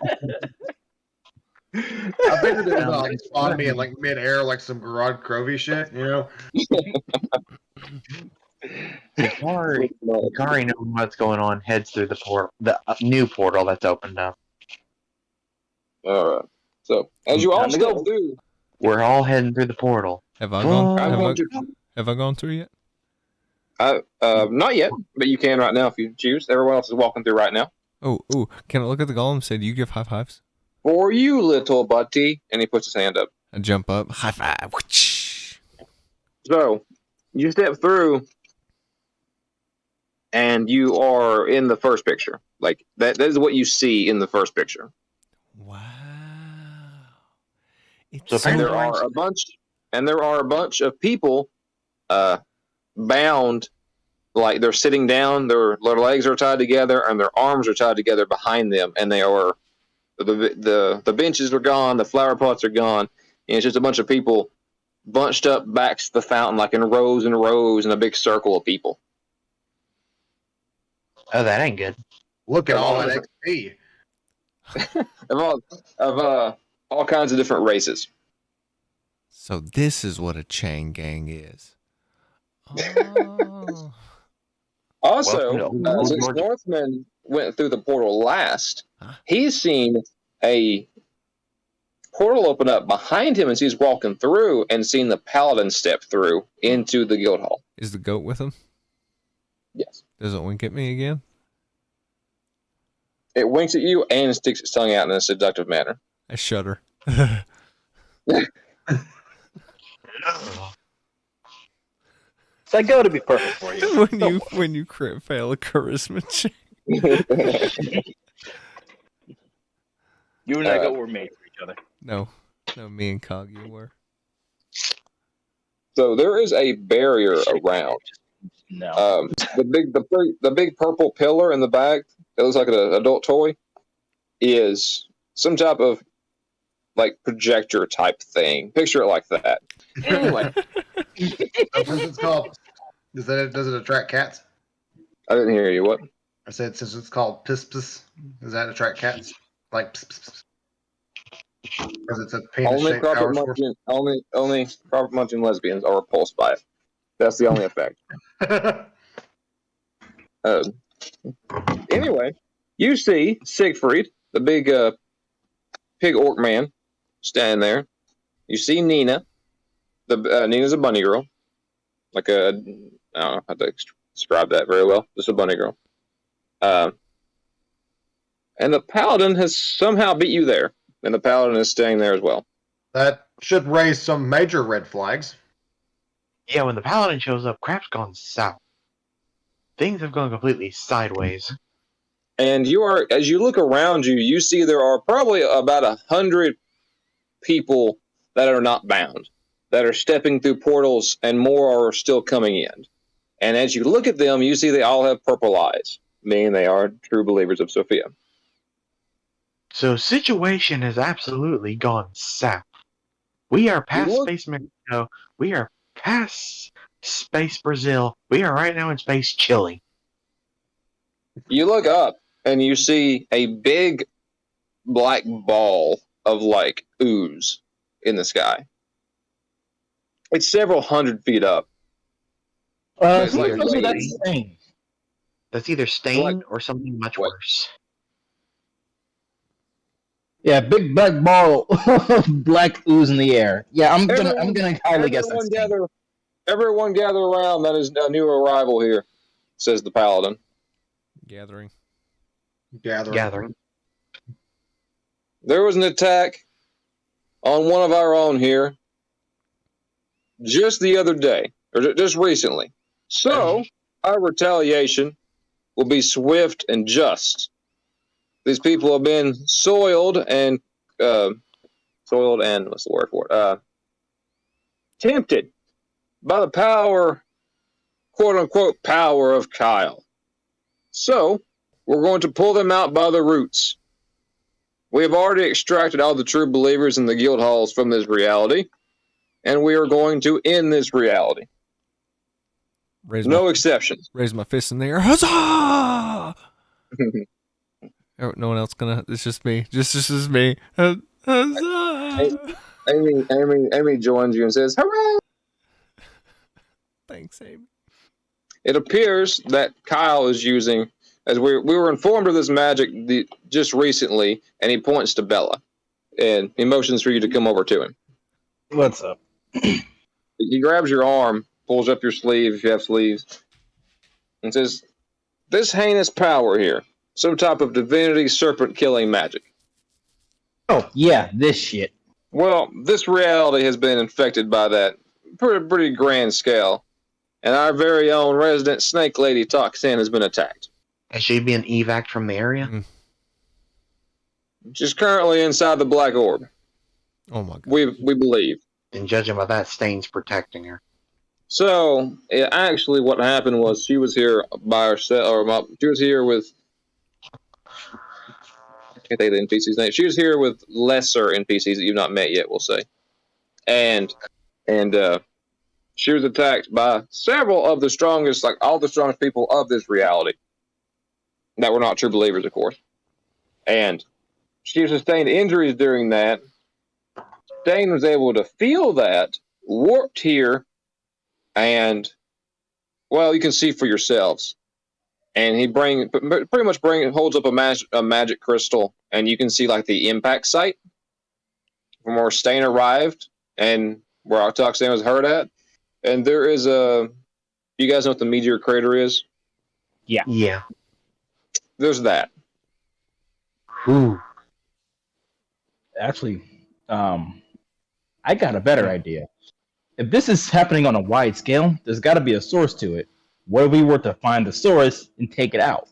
I figured it would like spawn me in like mid-air, like some Garage Crovey shit, you know? Hikari knows what's going on, heads through the new portal that's opened up. All right. So as you all Time to step go. through, We're all heading through the portal. Have I gone? I'm Have going I, to. have I gone through yet? Not yet, but you can right now if you choose. Everyone else is walking through right now. Oh, can I look at the golem and say, do you give high fives? For you, little buddy, and he puts his hand up. I jump up, high five. Whoosh. So you step through, and you are in the first picture. Like that is what you see in the first picture. Wow. It's So And Apparently- there are a bunch of people bound, like they're sitting down, their legs are tied together and their arms are tied together behind them, and they are the benches are gone, the flower pots are gone, and it's just a bunch of people bunched up back to the fountain, like in rows and rows in a big circle of people. Oh, that ain't good. Look at Of all all that XP. Of all kinds of different races. So this is what a chain gang is. Oh. Also, Welcome to Old since Georgia. Northman went through the portal last, Huh? he's seen a portal open up behind him as he's walking through, and seen the paladin step through into the guild hall. Is the goat with him? Yes. Does it wink at me again? It winks at you and sticks its tongue out in a seductive manner. I shudder. So I go to be perfect for you. when you crit fail a charisma check. You and I were made for each other. No, me and Kaguya were. So there is a barrier around. No. The big purple pillar in the back that looks like an adult toy is some type of like projector type thing. Picture it like that. Anyway, Since it's called, does it attract cats? I didn't hear you. What? I said since it's called Piss Piss, does that attract cats? Like Piss Piss Piss. Because it's a penis-shaped power source. Only carpet munching lesbians are repulsed by it. That's the only effect. Anyway, you see Siegfried, the big pig orc man standing there. You see Nina. Nina's a bunny girl. Like I don't know how to describe that very well. Just a bunny girl. And the paladin has somehow beat you there. And the paladin is staying there as well. That should raise some major red flags. Yeah, when the paladin shows up, crap's gone south. Things have gone completely sideways. And as you look around you, you see there are probably about 100 people that are not bound, that are stepping through portals, and more are still coming in. And as you look at them, you see they all have purple eyes, meaning they are true believers of Sophia. So situation has absolutely gone south. We are past space Mexico. We are past space Brazil. We are right now in space Chile. You look up and you see a big black ball of like ooze in the sky. It's several hundred feet up. That's Stain. That's either stain or something much worse. Yeah, big black ball of black ooze in the air. Yeah, I'm gonna highly guess that's Stain. Everyone gather around. That is a new arrival here, says the paladin. Gathering. Gathering. There was an attack on one of our own here just the other day, or just recently. So, our retaliation will be swift and just. These people have been soiled and what's the word for it? Tempted by the power, quote unquote, power of Kyle. So, we're going to pull them out by the roots. We have already extracted all the true believers in the guild halls from this reality, and we are going to end this reality. No exceptions. Raise my fist in the air. Huzzah! No one else gonna. It's just me. Just me. Huzzah! Amy joins you and says, "Hooray!" Thanks, Amy. It appears that Kyle is using, as we were informed of this magic just recently, and he points to Bella, and he motions for you to come over to him. What's up? He grabs your arm, pulls up your sleeve if you have sleeves, and says, "This heinous power here, some type of divinity serpent killing magic. Oh, yeah, this shit. Well, this reality has been infected by that pretty grand scale, and our very own resident snake lady Toxin has been attacked. Has she been evac from the area? She's currently inside the black orb. Oh my god. We believe. And judging by that, Stain's protecting her. So, actually what happened was she was here by herself, she was here with, I can't think of the NPC's name. She was here with lesser NPCs that you've not met yet, we'll say. And she was attacked by several of the strongest, like all the strongest people of this reality. That were not true believers, of course. And she sustained injuries during that. Stain was able to feel that, warped here, and, well, you can see for yourselves. And he holds up a magic crystal, and you can see like the impact site from where Stain arrived and where our Toxin was hurt at. And there is you guys know what the meteor crater is? Yeah. There's that. Whew. Actually, I got a better idea. If this is happening on a wide scale, there's got to be a source to it. What if we were to find the source and take it out?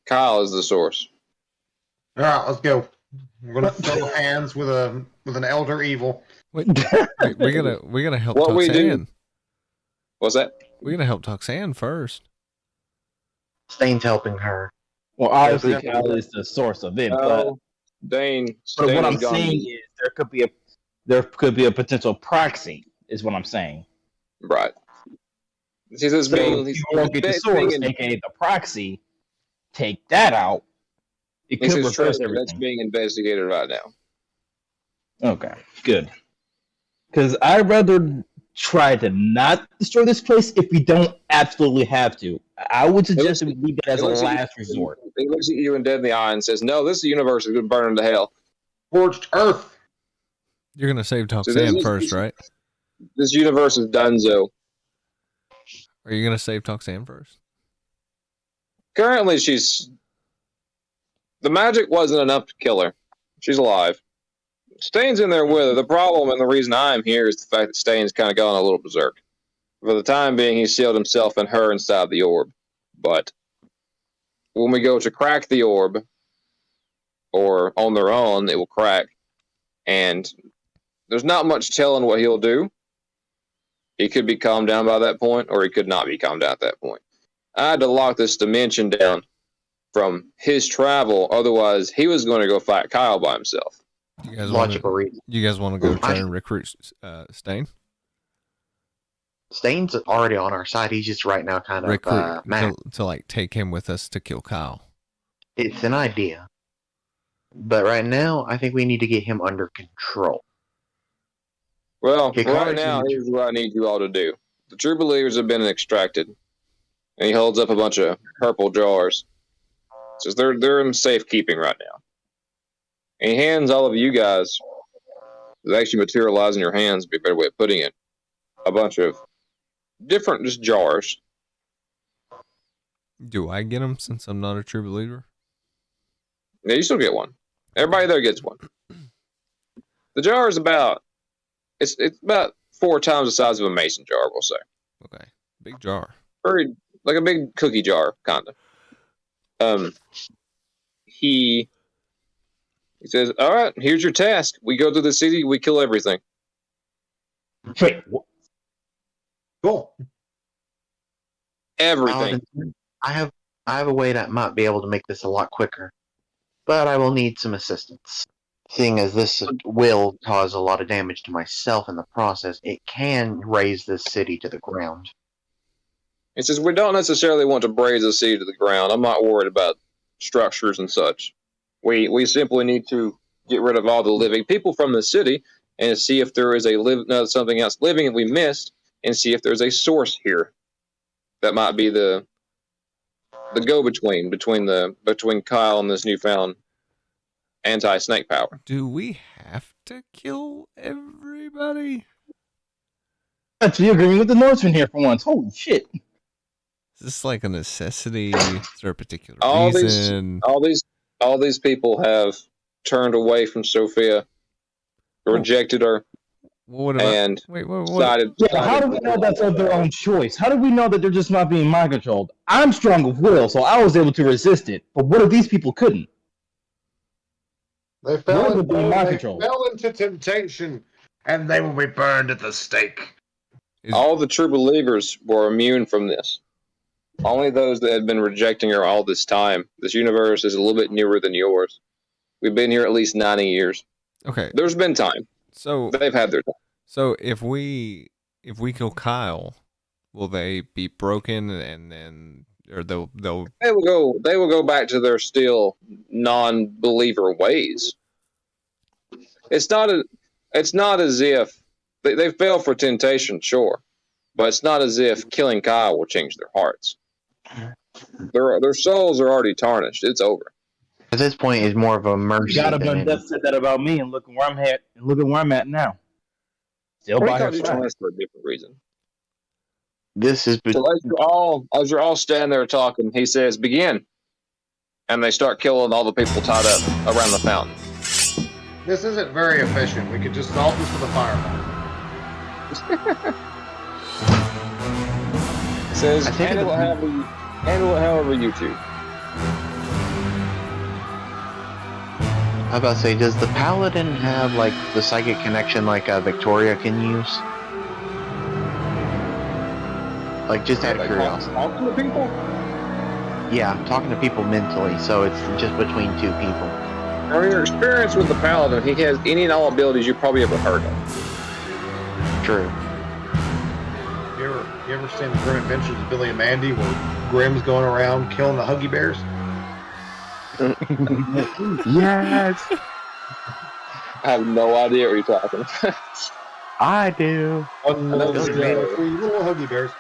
Kyle is the source. All right, let's go. We're gonna throw hands with an elder evil. Wait, we gotta help What we do- Toxin. What's that? We gotta help Toxin first. Stain's helping her. Well, obviously, Kyle is the source of it. But what I'm saying is there could be a potential proxy. Is what I'm saying. Right. He's So if you won't get the source, aka the proxy, take that out. It could reverse that's everything. being investigated right now. Okay, good. Because I'd rather try to not destroy this place if we don't absolutely have to. I would suggest that we leave it as a last resort. He looks at you and dead in the eye and says, "No, this universe is going to burn into hell." Scorched earth. You're gonna save So Toxan first, right? This universe is donezo. Are you gonna save Toxan first? Currently, the magic wasn't enough to kill her. She's alive. Stain's in there with her. The problem and the reason I'm here is the fact that Stain's kind of gone a little berserk. For the time being, he sealed himself and her inside the orb. But when we go to crack the orb, or on their own, it will crack. And there's not much telling what he'll do. He could be calmed down by that point, or he could not be calmed down at that point. I had to lock this dimension down from his travel, otherwise he was going to go fight Kyle by himself. You guys Logical reason. You guys want to go try and recruit Stain? Stain's already on our side. He's just right now kind of Recruit mad. to like take him with us to kill Kyle. It's an idea. But right now, I think we need to get him under control. Well, Okay, right now, here's what I need you all to do. The true believers have been extracted. And he holds up a bunch of purple jars. So they're in safekeeping right now. And he hands all of you guys, it actually materialize in your hands, would be a better way of putting it, a bunch of different just jars. Do I get him since I'm not a true believer? Yeah, you still get one. Everybody there gets one. The jar is about, it's about 4 times the size of a mason jar, we'll say. Okay, big jar. Very, like a big cookie jar, kind of. He says, all right, here's your task. We go to the city, we kill everything. Wait, what? Cool. Everything. I have a way that might be able to make this a lot quicker, but I will need some assistance. Seeing as this will cause a lot of damage to myself in the process, it can raise this city to the ground. He says, we don't necessarily want to braze the city to the ground. I'm not worried about structures and such. We simply need to get rid of all the living people from the city and see if there is something else living that we missed, and see if there's a source here that might be the go-between between Kyle and this newfound anti-snake power. Do we have to kill everybody? Actually agreeing with the Norseman here for once. Holy shit. Is this like a necessity? Is there a particular reason? All these people have turned away from Sophia, rejected her, and decided. Yeah, how do we know that's of their own choice? How do we know that they're just not being mind controlled? I'm strong of will, so I was able to resist it. But what if these people couldn't? They fell into temptation, and they will be burned at the stake. All the true believers were immune from this. Only those that had been rejecting her all this time. This universe is a little bit newer than yours. We've been here at least 90 years. Okay. There's been time. So they've had their time. So if we kill Kyle, will they be broken and then or they will go back to their still non-believer ways. It's not as if they fell for temptation, sure, but it's not as if killing Kyle will change their hearts. Their souls are already tarnished. It's over. At this point, it's more of a mercy. God have done death said that about me, and look where I'm at. And look at where I'm at now. Still by her side. For a different reason. This is so as you're all standing there talking, he says, "Begin," and they start killing all the people tied up around the fountain. This isn't very efficient. We could just solve this with a fireball. It says, handle it however you choose. I was about to say, does the paladin have like the psychic connection like Victoria can use? Like just out of curiosity. Talking to people? Yeah, talking to people mentally, so it's just between two people. From your experience with the paladin, he has any and all abilities you probably ever heard of. True. You ever seen the Grim Adventures of Billy and Mandy where Grim's going around killing the Huggy Bears? Yes. I have no idea what you're talking about. I do. Little Huggy Bears.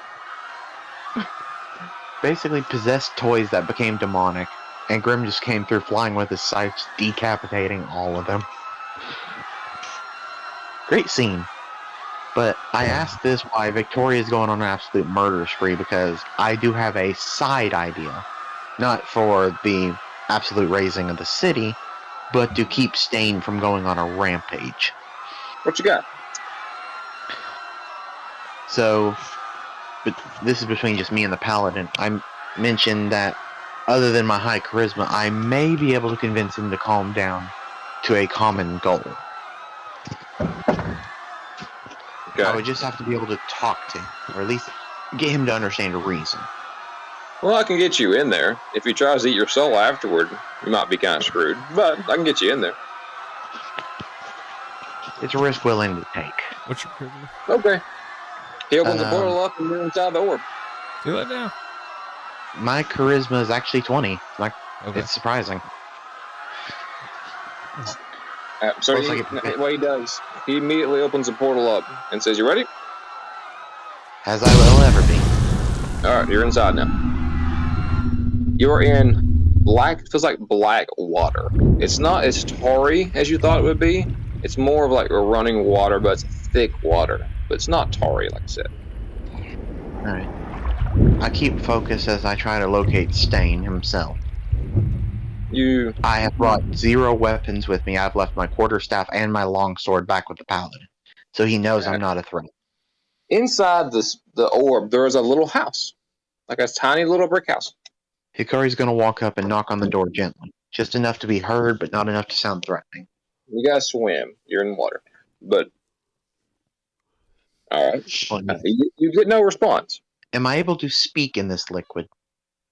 Basically possessed toys that became demonic, and Grim just came through flying with his scythe, decapitating all of them. Great scene. But I asked this why Victoria's going on an absolute murder spree because I do have a side idea. Not for the absolute raising of the city, but to keep Stain from going on a rampage. What you got? So, but this is between just me and the Paladin. I mentioned that other than my high charisma, I may be able to convince him to calm down to a common goal. Okay. I would just have to be able to talk to him, or at least get him to understand a reason. Well, I can get you in there. If he tries to eat your soul afterward, you might be kind of screwed. But I can get you in there. It's a risk willing to take. What's your charisma? Okay. He opens the portal up and you're inside the orb. Do it now. My charisma is actually 20. Like, Okay. it's surprising. So Looks like it- what he does, he immediately opens the portal up and says, "You ready?" As I will ever be. All right, you're inside now. You're in black. It feels like black water. It's not as tarry as you thought it would be. It's more of like a running water, but it's thick water. But it's not tarry, like I said. Alright. I keep focus as I try to locate Stain himself. I have brought 0 weapons with me. I've left my quarterstaff and my longsword back with the paladin. So he knows I'm not a threat. Inside the orb, there is a little house, like a tiny little brick house. Hikari's gonna walk up and knock on the door gently. Just enough to be heard, but not enough to sound threatening. You guys swim. You're in water, but all right. Well, You get no response. am I able to speak in this liquid?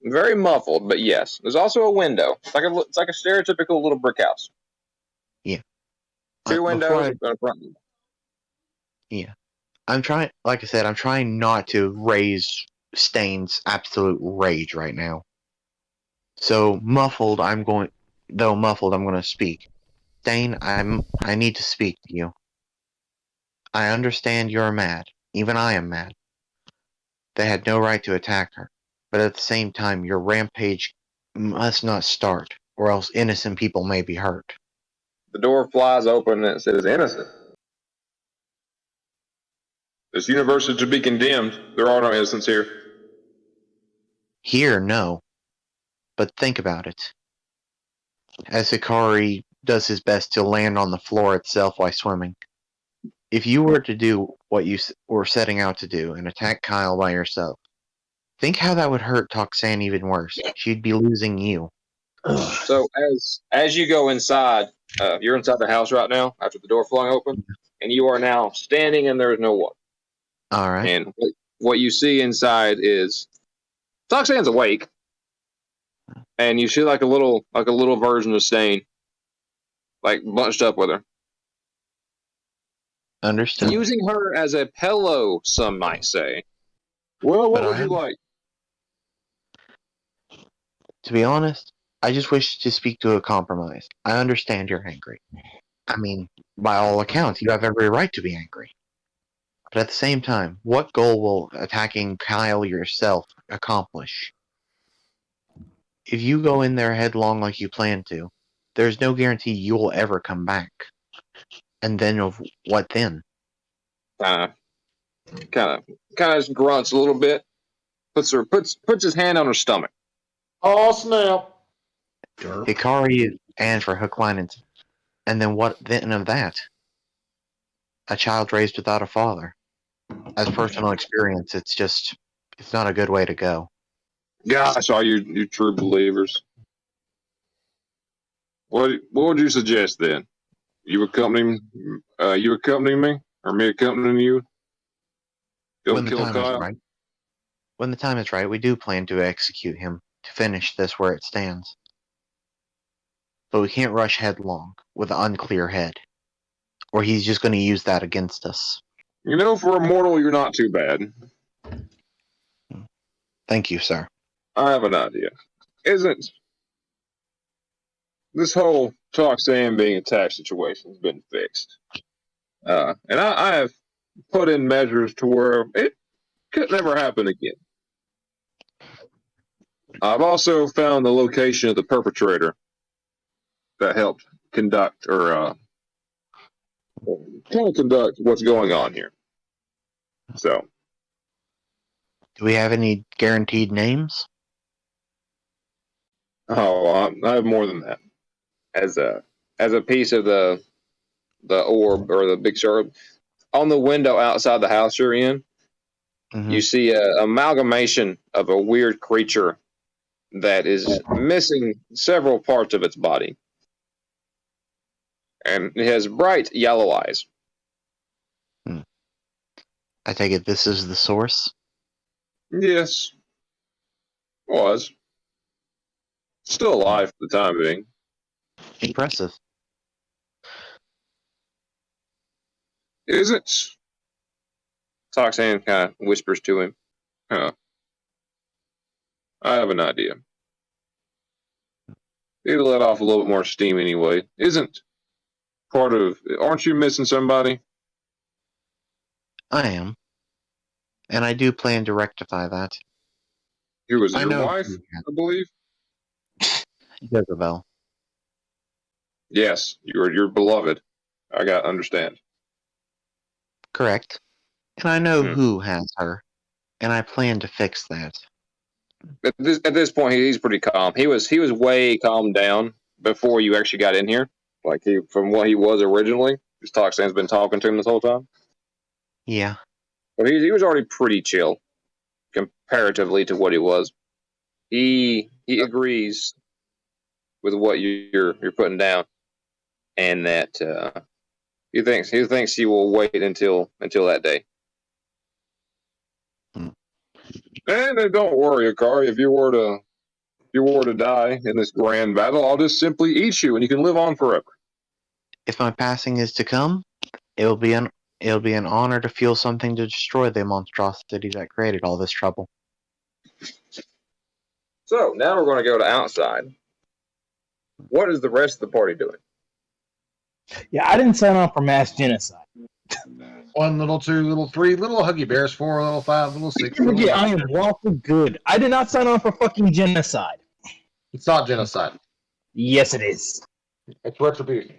Very muffled, but yes. There's also a window. It's like a stereotypical little brick house. Yeah. 2 windows and a front. Yeah. I'm trying, like I said, I'm trying not to raise Stain's absolute rage right now. So muffled, I'm going to speak. Stain, I need to speak to you. I understand you're mad. Even I am mad. They had no right to attack her. But at the same time, your rampage must not start, or else innocent people may be hurt. The door flies open and it says innocent. This universe is to be condemned. There are no innocents here. Here, no. But think about it. As Hikari does his best to land on the floor itself while swimming. If you were to do what you were setting out to do and attack Kyle by yourself, think how that would hurt Toxan even worse. She'd be losing you. So as you go inside, you're inside the house right now after the door flying open, and you are now standing and there is no one. All right. And what you see inside is Toxan's awake, and you see like a little version of Stain, like bunched up with her, Understood. using her as a pillow. Some might say. Well, what But would you like? To be honest, I just wish to speak to a compromise. I understand you're angry. I mean, by all accounts, you have every right to be angry. But at the same time, what goal will attacking Kyle yourself accomplish? If you go in there headlong like you plan to, there's no guarantee you'll ever come back. And then of what then? Kind of grunts a little bit. Puts his hand on her stomach. Oh, snap. Hikari and for hook, line, and then what then of that? A child raised without a father. As personal experience, it's not a good way to go. Gosh, all you true believers. What would you suggest then? You accompanying me, or me accompanying you? Go When the kill time Kyle. is right. When the time is right, we do plan to execute him to finish this where it stands. But we can't rush headlong with an unclear head, or he's just going to use that against us. You know, for a mortal, you're not too bad. Thank you, sir. I have an idea. Isn't this whole Toxan being attacked situation has been fixed? And I have put in measures to where it could never happen again. I've also found the location of the perpetrator that helped conduct or kind of conduct what's going on here. So, Do we have any guaranteed names? I have more than that. As a piece of the orb or the big circle on the window outside the house you're in, you see an amalgamation of a weird creature that is missing several parts of its body, and it has bright yellow eyes. I take it this is the source? Yes, was still alive for the time being. Impressive. Is it? Toxan kind of whispers to him. Huh. I have an idea. It'll let off a little bit more steam anyway. Isn't part of... Aren't you missing somebody? I am. And I do plan to rectify that. Who was I your know. wife, I believe? Jezebel. Yes, you're beloved. I got understand. Correct. And I know Hmm. who has her. And I plan to fix that. At this point, he's pretty calm. He was way calmed down before you actually got in here. Like from what he was originally. Because Toxan's been talking to him this whole time. Yeah. But he was already pretty chill comparatively to what he was. He agrees with what you're putting down, and that he thinks he will wait until that day. And don't worry, Akari. If you were to die in this grand battle, I'll just simply eat you, and you can live on forever. If my passing is to come, it'll be an honor to feel something to destroy the monstrosity that created all this trouble. So now we're going to go to outside. What is the rest of the party doing? Yeah, I didn't sign on for mass genocide. 1, little 2, little 3, little huggy bears, 4, little 5, little 6. Little I am lawful good. I did not sign on for fucking genocide. It's not genocide. Yes, it is. It's retribution.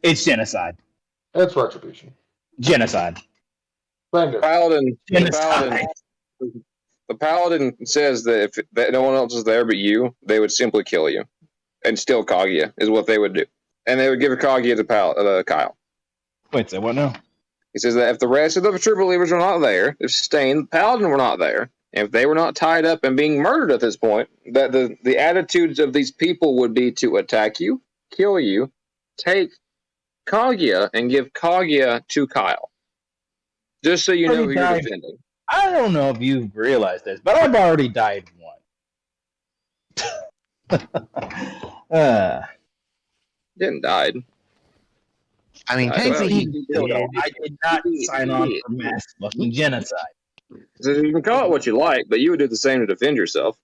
It's genocide. It's retribution. Genocide. Bingo. Genocide. The paladin says that if no one else is there but you, they would simply kill you and steal Kaguya is what they would do, and they would give Kaguya to Kyle. Wait, say what now? He says that if the rest of the true believers were not there, if Stain, the paladin, were not there, and if they were not tied up and being murdered at this point, that the attitudes of these people would be to attack you, kill you, take Kaguya, and give Kaguya to Kyle. Just so you know who you're defending. I don't know if you've realized this, but I've already died once. Didn't died. I mean, I did not sign on for mass fucking genocide. So you can call it what you like, but you would do the same to defend yourself.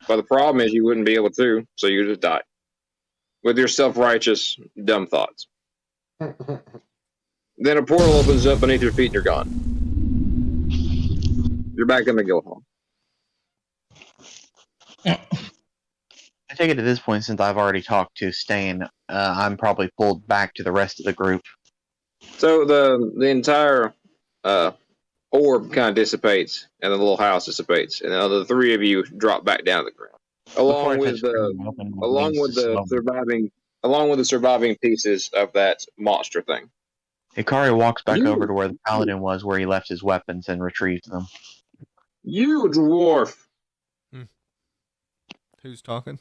But the problem is you wouldn't be able to, so you just die. With your self-righteous, dumb thoughts. Then a portal opens up beneath your feet and you're gone. You're back in the guild hall. I take it at this point, since I've already talked to Stain, I'm probably pulled back to the rest of the group. So the entire orb kind of dissipates, and the little house dissipates, and the three of you drop back down to the ground, along with the surviving pieces of that monster thing. Ikari walks back over to where the paladin was, where he left his weapons, and retrieves them. You dwarf! Who's talking?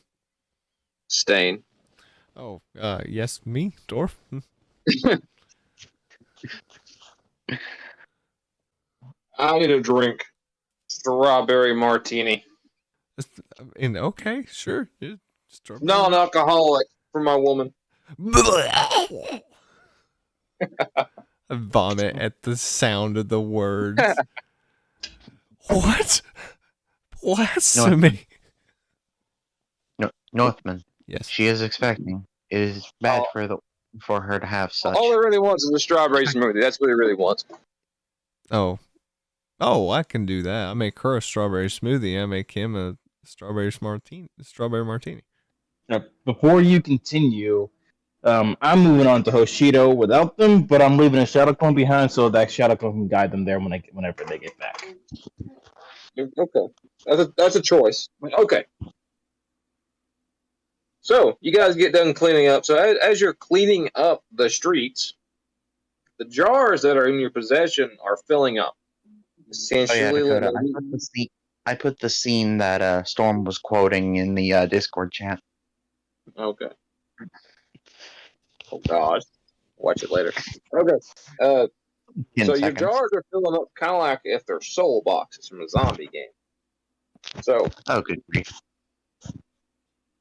Stain. Oh, yes, me, dwarf. I need a drink. Strawberry martini. Okay, sure. Yeah, Non-alcoholic for my woman. I vomit at the sound of the words. What? Blasphemy. No, Northman. Yes. She is expecting. It is bad for her to have such. All he really wants is a strawberry smoothie. That's what he really wants. Oh, I can do that. I make her a strawberry smoothie. I make him a strawberry martini. Now, before you continue, I'm moving on to Hoshido without them, but I'm leaving a Shadow Clone behind so that Shadow Clone can guide them there whenever they get back. Okay, that's a choice. Okay. So you guys get done cleaning up. So as you're cleaning up the streets, the jars that are in your possession are filling up. Essentially, Dakota, I put the scene that Storm was quoting in the Discord chat. okay. Oh gosh, watch it later. Okay. 10 So seconds. your jars are filling up kind of like if they're soul boxes from a zombie game. So Oh, good grief.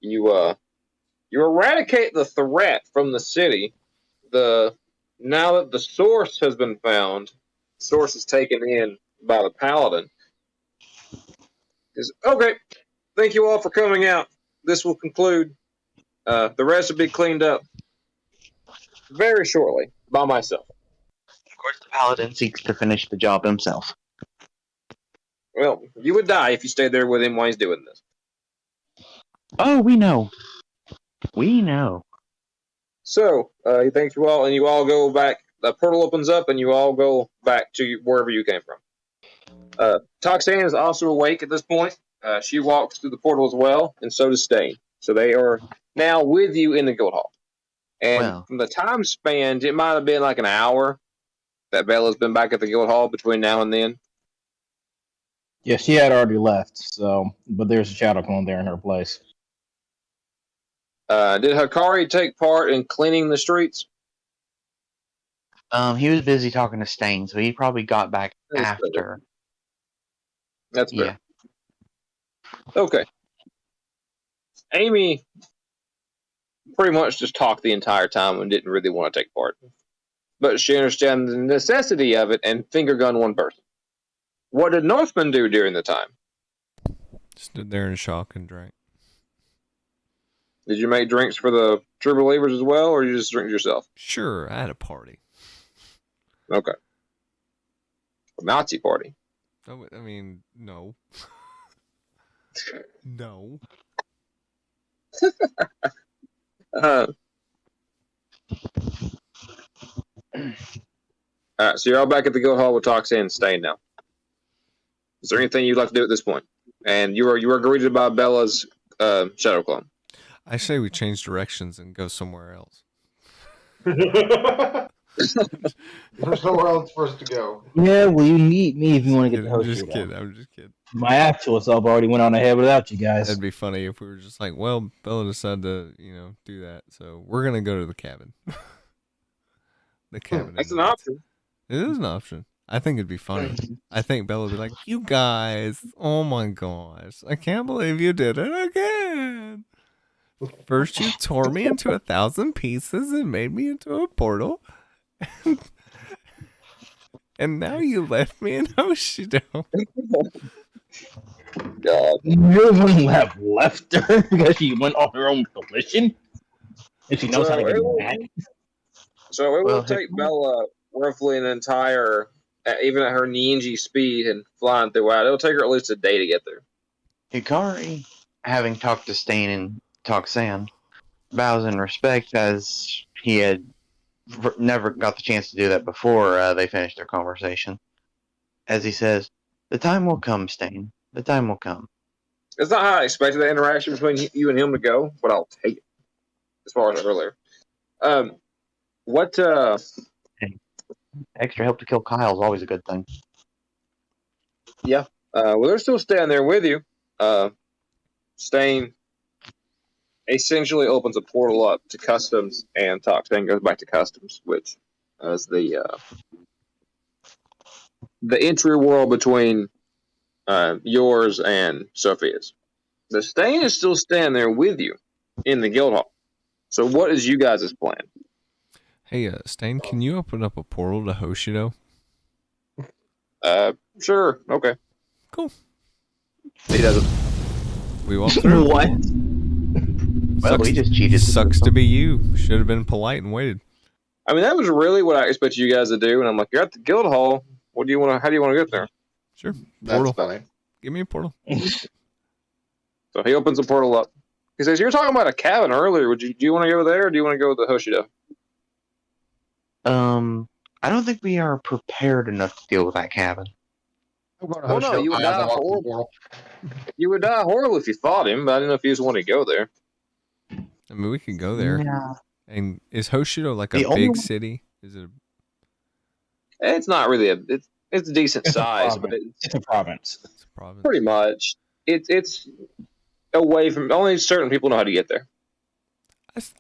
you eradicate the threat from the city. Now that the source has been found, the source is taken in by the paladin. Okay, thank you all for coming out. This will conclude. The rest will be cleaned up very shortly by myself. Of course, the paladin seeks to finish the job himself. Well, you would die if you stayed there with him while he's doing this. Oh, we know. We know. So, he thanks you all, and you all go back. The portal opens up, and you all go back to wherever you came from. Toxan is also awake at this point. She walks through the portal as well, and so does Stain. So they are now with you in the guild hall. And from the time span, it might have been like an hour that Bella's been back at the guild hall between now and then. Yeah, she had already left, but there's a Shadow Clone there in her place. Did Hikari take part in cleaning the streets? He was busy talking to Stain, so he probably got back after. That's fair. Yeah. Okay. Amy pretty much just talked the entire time and didn't really want to take part. But she understands the necessity of it and finger gun one person. What did Northman do during the time? Stood there in shock and drank. Did you make drinks for the true believers as well, or you just drink yourself? Sure, I had a party. Okay. A Nazi party. Oh, I mean, no. No. Alright, so you're all back at the guild hall with Toxin and Stain now. Is there anything you'd like to do at this point? And you are greeted by Bella's Shadow Clone. I say we change directions and go somewhere else. There's nowhere else for us to go. Yeah, well, you meet me if you want to get the host. I'm just kidding. My actual self already went on ahead without you guys. That'd be funny if we were just like, well, Bella decided to, do that, so we're gonna go to the cabin. The cabin. That's an option. It is an option. I think it'd be funny. I think Bella would be like, you guys, oh my gosh, I can't believe you did it again. First you tore me into 1,000 pieces and made me into a portal. And now you left me in Hoshido. God. You really have left her because she went on her own volition? And she knows how to get back? So it will take Bella roughly an entire, even at her ninja speed and flying throughout, it'll take her at least a day to get there. Hikari, having talked to Stain and Toxan, bows in respect as he had never got the chance to do that before they finished their conversation. As he says, the time will come, Stain. The time will come. It's not how I expected the interaction between you and him to go, but I'll take it. As far as earlier. Extra help to kill Kyle is always a good thing. Yeah. Well, they're still staying there with you. Stain essentially opens a portal up to customs, and Toxin goes back to customs, which is the entry world between yours and Sophia's. The Stain is still standing there with you in the guild hall. So what is you guys' plan? Hey, Stain, can you open up a portal to Hoshido? Sure. Okay. Cool. He doesn't. We walked through. What? Well, we just cheated. Sucks to be you. Should have been polite and waited. I mean, that was really what I expected you guys to do, and I'm like, you're at the guild hall. What do you want to? How do you want to get there? Sure. That's Portal. funny. Give me a portal. So he opens the portal up. Because you were talking about a cabin earlier. Do you want to go there, or do you want to go with the Hoshido? I don't think we are prepared enough to deal with that cabin. I'm going to Well, no, Hoshio. you would I have die to walk horrible. the portal. You would die horrible if you fought him, but I didn't know if you just wanted to go there. I mean, we could go there. Yeah. And is Hoshido like The a only big one- city? Is it? It's not really it's a decent It's a size, but province. It's a province. It's a province. pretty much it's away from only certain people know how to get there.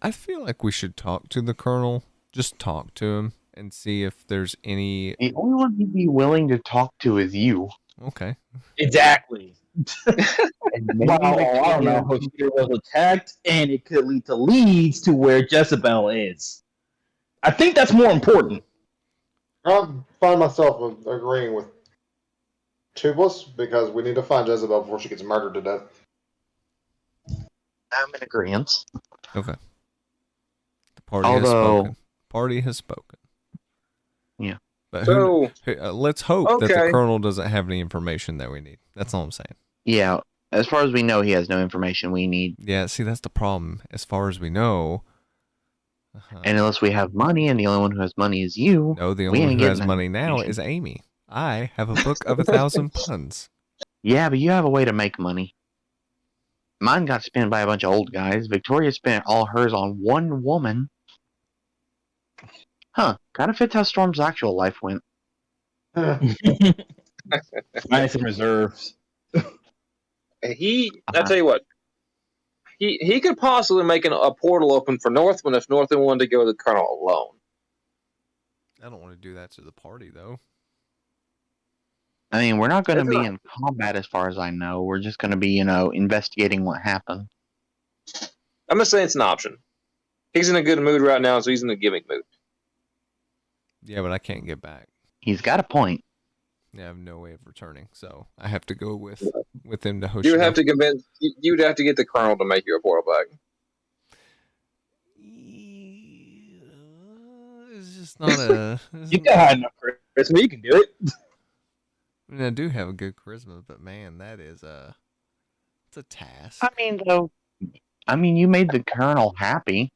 I feel like we should talk to the colonel. Just talk to him and see if there's any. The only one he'd be willing to talk to is you. Okay. Exactly. And maybe Well, I don't know. Victoria- Hoshiro was attacked, and it could lead to leads to where Jezebel is. I think that's more important. I find myself agreeing with Tubeless because we need to find Jezebel before she gets murdered to death. I'm in agreement. Okay. The party has Although- spoken. Party has spoken. Yeah. But So let's hope that the Okay. colonel doesn't have any information that we need. That's all I'm saying. Yeah, as far as we know, he has no information we need. Yeah, see, that's the problem. As far as we know. And unless we have money, and the only one who has money is you. No, the we only one ain't who has getting money now information. is Amy. I have a book of 1,000 puns. Yeah, but you have a way to make money. Mine got spent by a bunch of old guys. Victoria spent all hers on one woman. Huh. Kind of fits how Storm's actual life went. I had some reserves. I tell you what, he could possibly make a portal open for Northwind if Northwind wanted to go with the Colonel alone. I don't want to do that to the party, though. I mean, we're not going to That's be not- in combat as far as I know. We're just going to be, investigating what happened. I'm just saying it's an option. He's in a good mood right now, so he's in a gimmick mood. Yeah, but I can't get back. He's got a point. Yeah, I have no way of returning, so I have to go with him to Hoshino. You would have to convince. You'd have to get the Colonel to make you a portal back. It's just not a. You got enough charisma. You can do it. I mean, I do have a good charisma, but man, that is it's a task. I mean, though, you made the Colonel happy.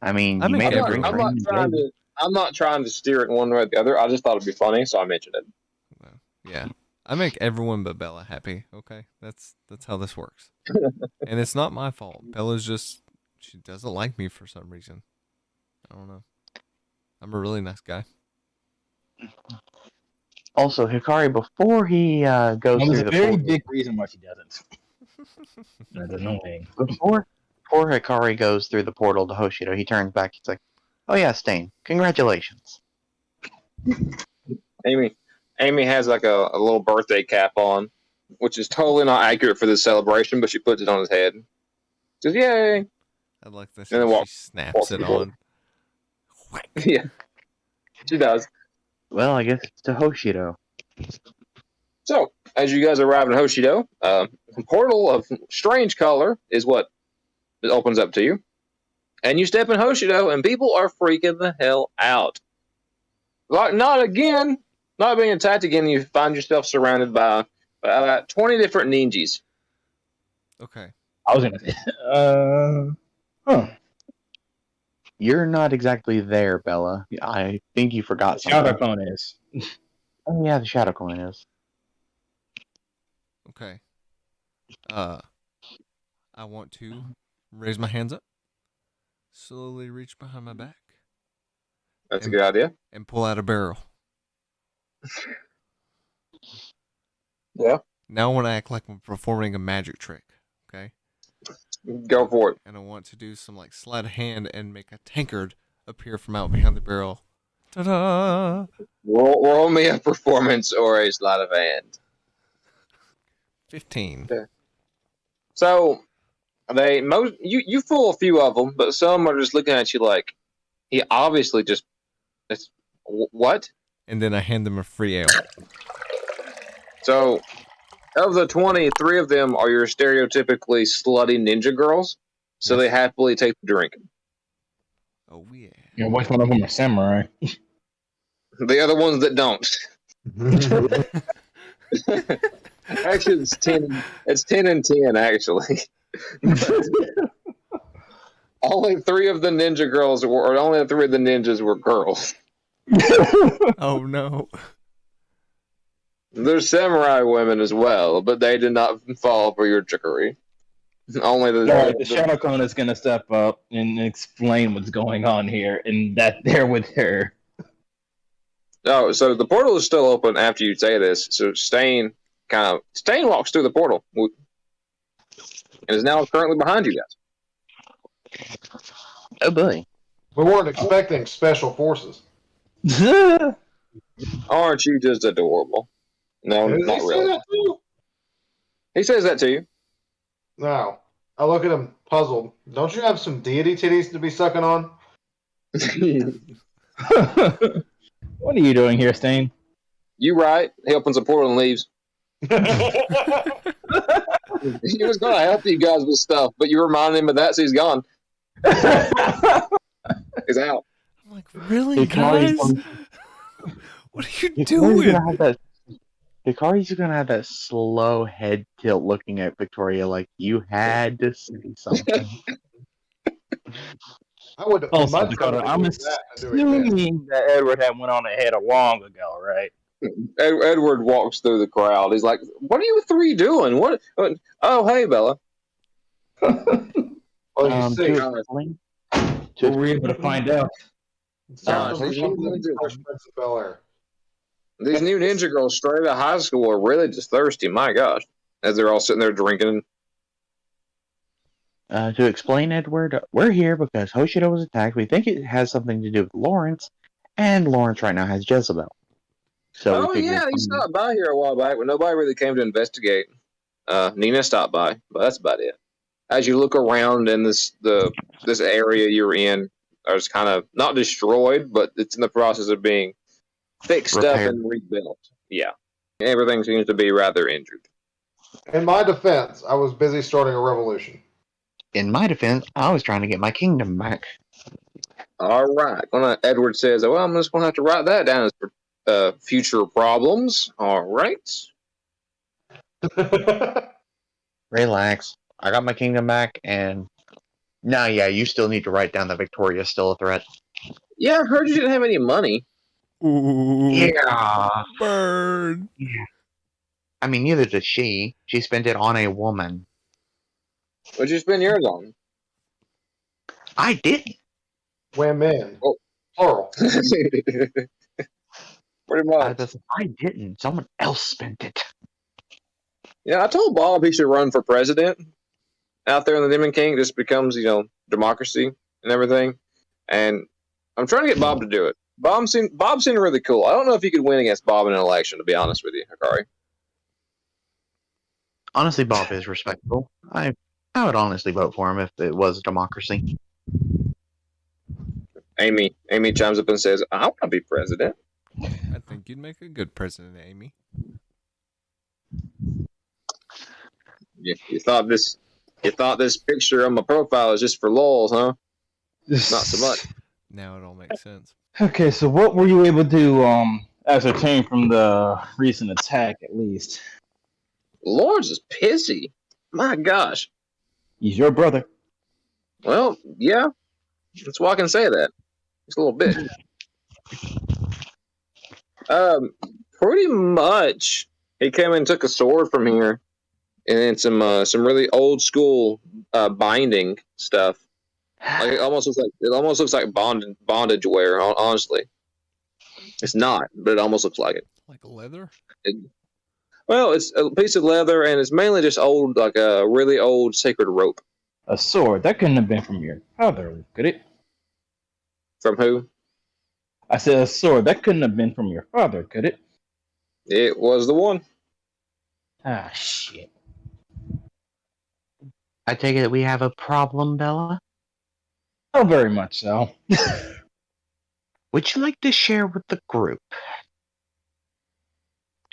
I mean, I you make made I'm a not, drink everyone. I'm for not him. trying to. I'm not trying to steer it one way or the other. I just thought it'd be funny, so I mentioned it. Yeah, I make everyone but Bella happy. Okay, that's how this works, and it's not my fault. Bella's just she doesn't like me for some reason. I don't know. I'm a really nice guy. Also, Hikari, before he goes There's through a the very portal, big reason why she doesn't. That's annoying. before Hikari goes through the portal to Hoshido, he turns back. He's like, "Oh yeah, Stain, congratulations." Amy has like a little birthday cap on, which is totally not accurate for this celebration, but she puts it on his head. Says, "Yay!" I like this. And then She walk snaps it the board. on. Whack. Yeah, she does. Well, I guess it's to Hoshido. So, as you guys arrive in Hoshido, a portal of strange color is what it opens up to you. And you step in Hoshido, and people are freaking the hell out. Like, not again. Not being attacked again, you find yourself surrounded by about 20 different ninjas. Okay. I was gonna say, huh? You're not exactly there, Bella. I think you forgot Shadow something. Clone is. Oh yeah, the Shadow Coin is. Okay. I want to raise my hands up, slowly reach behind my back, That's a good idea. and pull out a barrel. Yeah. Now I want to act like I'm performing a magic trick. Okay. Go for it. And I want to do some like sleight of hand and make a tankard appear from out behind the barrel. Ta-da! Roll me a performance or a sleight of hand. 15. So, you fool a few of them, but some are just looking at you like, he obviously just, what? And then I hand them a free ale. So, of the 20, 3 of them are your stereotypically slutty ninja girls, so Yes. they happily take the drink. Oh yeah. You know, which one of them are samurai? The other ones that don't. Actually, it's 10 and 10, actually. Only three of the ninjas were girls. Oh no. There's samurai women as well, but they did not fall for your trickery. Only the Shadowclone is going to step up and explain what's going on here, and that they're with her. Oh, so the portal is still open after you say this. So Stain walks through the portal and is now currently behind you guys. Oh boy. We weren't expecting special forces. Aren't you just adorable? No, Does not he say really. that to you? He says that to you. No. I look at him puzzled. Don't you have some deity titties to be sucking on? What are you doing here, Stain? You right. He opens the portal and leaves. He was going to help you guys with stuff, but you reminded him of that, so he's gone. He's out. I'm like, really, guys? What are you doing? Hikari's gonna have that slow head tilt looking at Victoria like you had to say something. I would. Also, much Dakota, rather I'm do that than do it assuming that Edward had went on ahead a long ago, right? Edward walks through the crowd. He's like, "What are you three doing? What? Oh, hey, Bella." Well, you see, We were able to find out. These new ninja girls straight out of high school are really just thirsty. My gosh, as they're all sitting there drinking. To explain, Edward, we're here because Hoshida was attacked. We think it has something to do with Lawrence, and Lawrence right now has Jezebel. So He stopped by here a while back, but nobody really came to investigate. Nina stopped by, but that's about it. As you look around in this area you're in, is kind of not destroyed, but it's in the process of being fixed up and rebuilt. Yeah, everything seems to be rather injured. In my defense, I was busy starting a revolution. In my defense, I was trying to get my kingdom back. All right. Edward says, well, I'm just going to have to write that down as future problems. All right. Relax. I got my kingdom back, and you still need to write down that Victoria's still a threat. Yeah, I heard you didn't have any money. Ooh. Yeah. Burn. Yeah. I mean, neither does she. She spent it on a woman. What'd you spend yours on? I didn't. Women. Oh, plural. Pretty much. I didn't. Someone else spent it. Yeah, I told Bob he should run for president out there in the Demon King. This becomes, democracy and everything. And I'm trying to get Bob to do it. Bob seemed really cool. I don't know if you could win against Bob in an election, to be honest with you, Hikari. Honestly, Bob is respectable. I would honestly vote for him if it was a democracy. Amy chimes up and says, I want to be president. I think you'd make a good president, Amy. You thought this picture on my profile is just for lols, huh? Not so much. Now it all makes sense. Okay, so what were you able to ascertain from the recent attack, at least? Lawrence is pissy. My gosh. He's your brother. Well, yeah. That's why I can say that. Just a little bit. Pretty much. He came and took a sword from here, and then some really old school binding stuff. Like it almost looks like bondage wear. Honestly, it's not, but it almost looks like it. Like leather. Well, it's a piece of leather, and it's mainly just old, like a really old sacred rope. A sword? That couldn't have been from your father, could it? From who? I said a sword. That couldn't have been from your father, could it? It was the one. Ah, shit. I take it that we have a problem, Bella? Oh, very much so. Would you like to share with the group?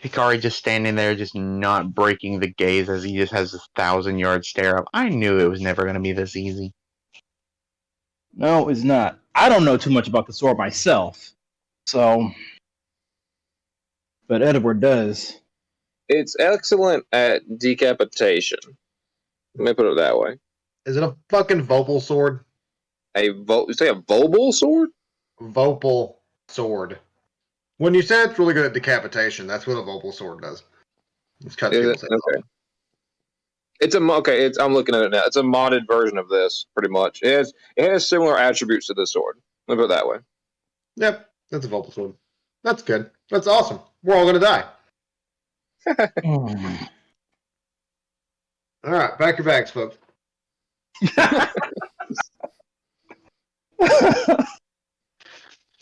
Hikari just standing there, just not breaking the gaze as he just has this 1,000-yard stare up. I knew it was never going to be this easy. No, it's not. I don't know too much about the sword myself, so... But Edward does. It's excellent at decapitation. Let me put it that way. Is it a fucking Vopal sword? You say a Vobal sword? Vopal sword. When you say it's really good at decapitation, that's what a Vopal sword does. It cuts Is people's it? heads Okay. I'm looking at it now. It's a modded version of this, pretty much. It has similar attributes to this sword. Let me put it that way. off. Yep, that's a Vopal sword. That's good. That's awesome. We're all gonna die. All right, pack your bags, folks.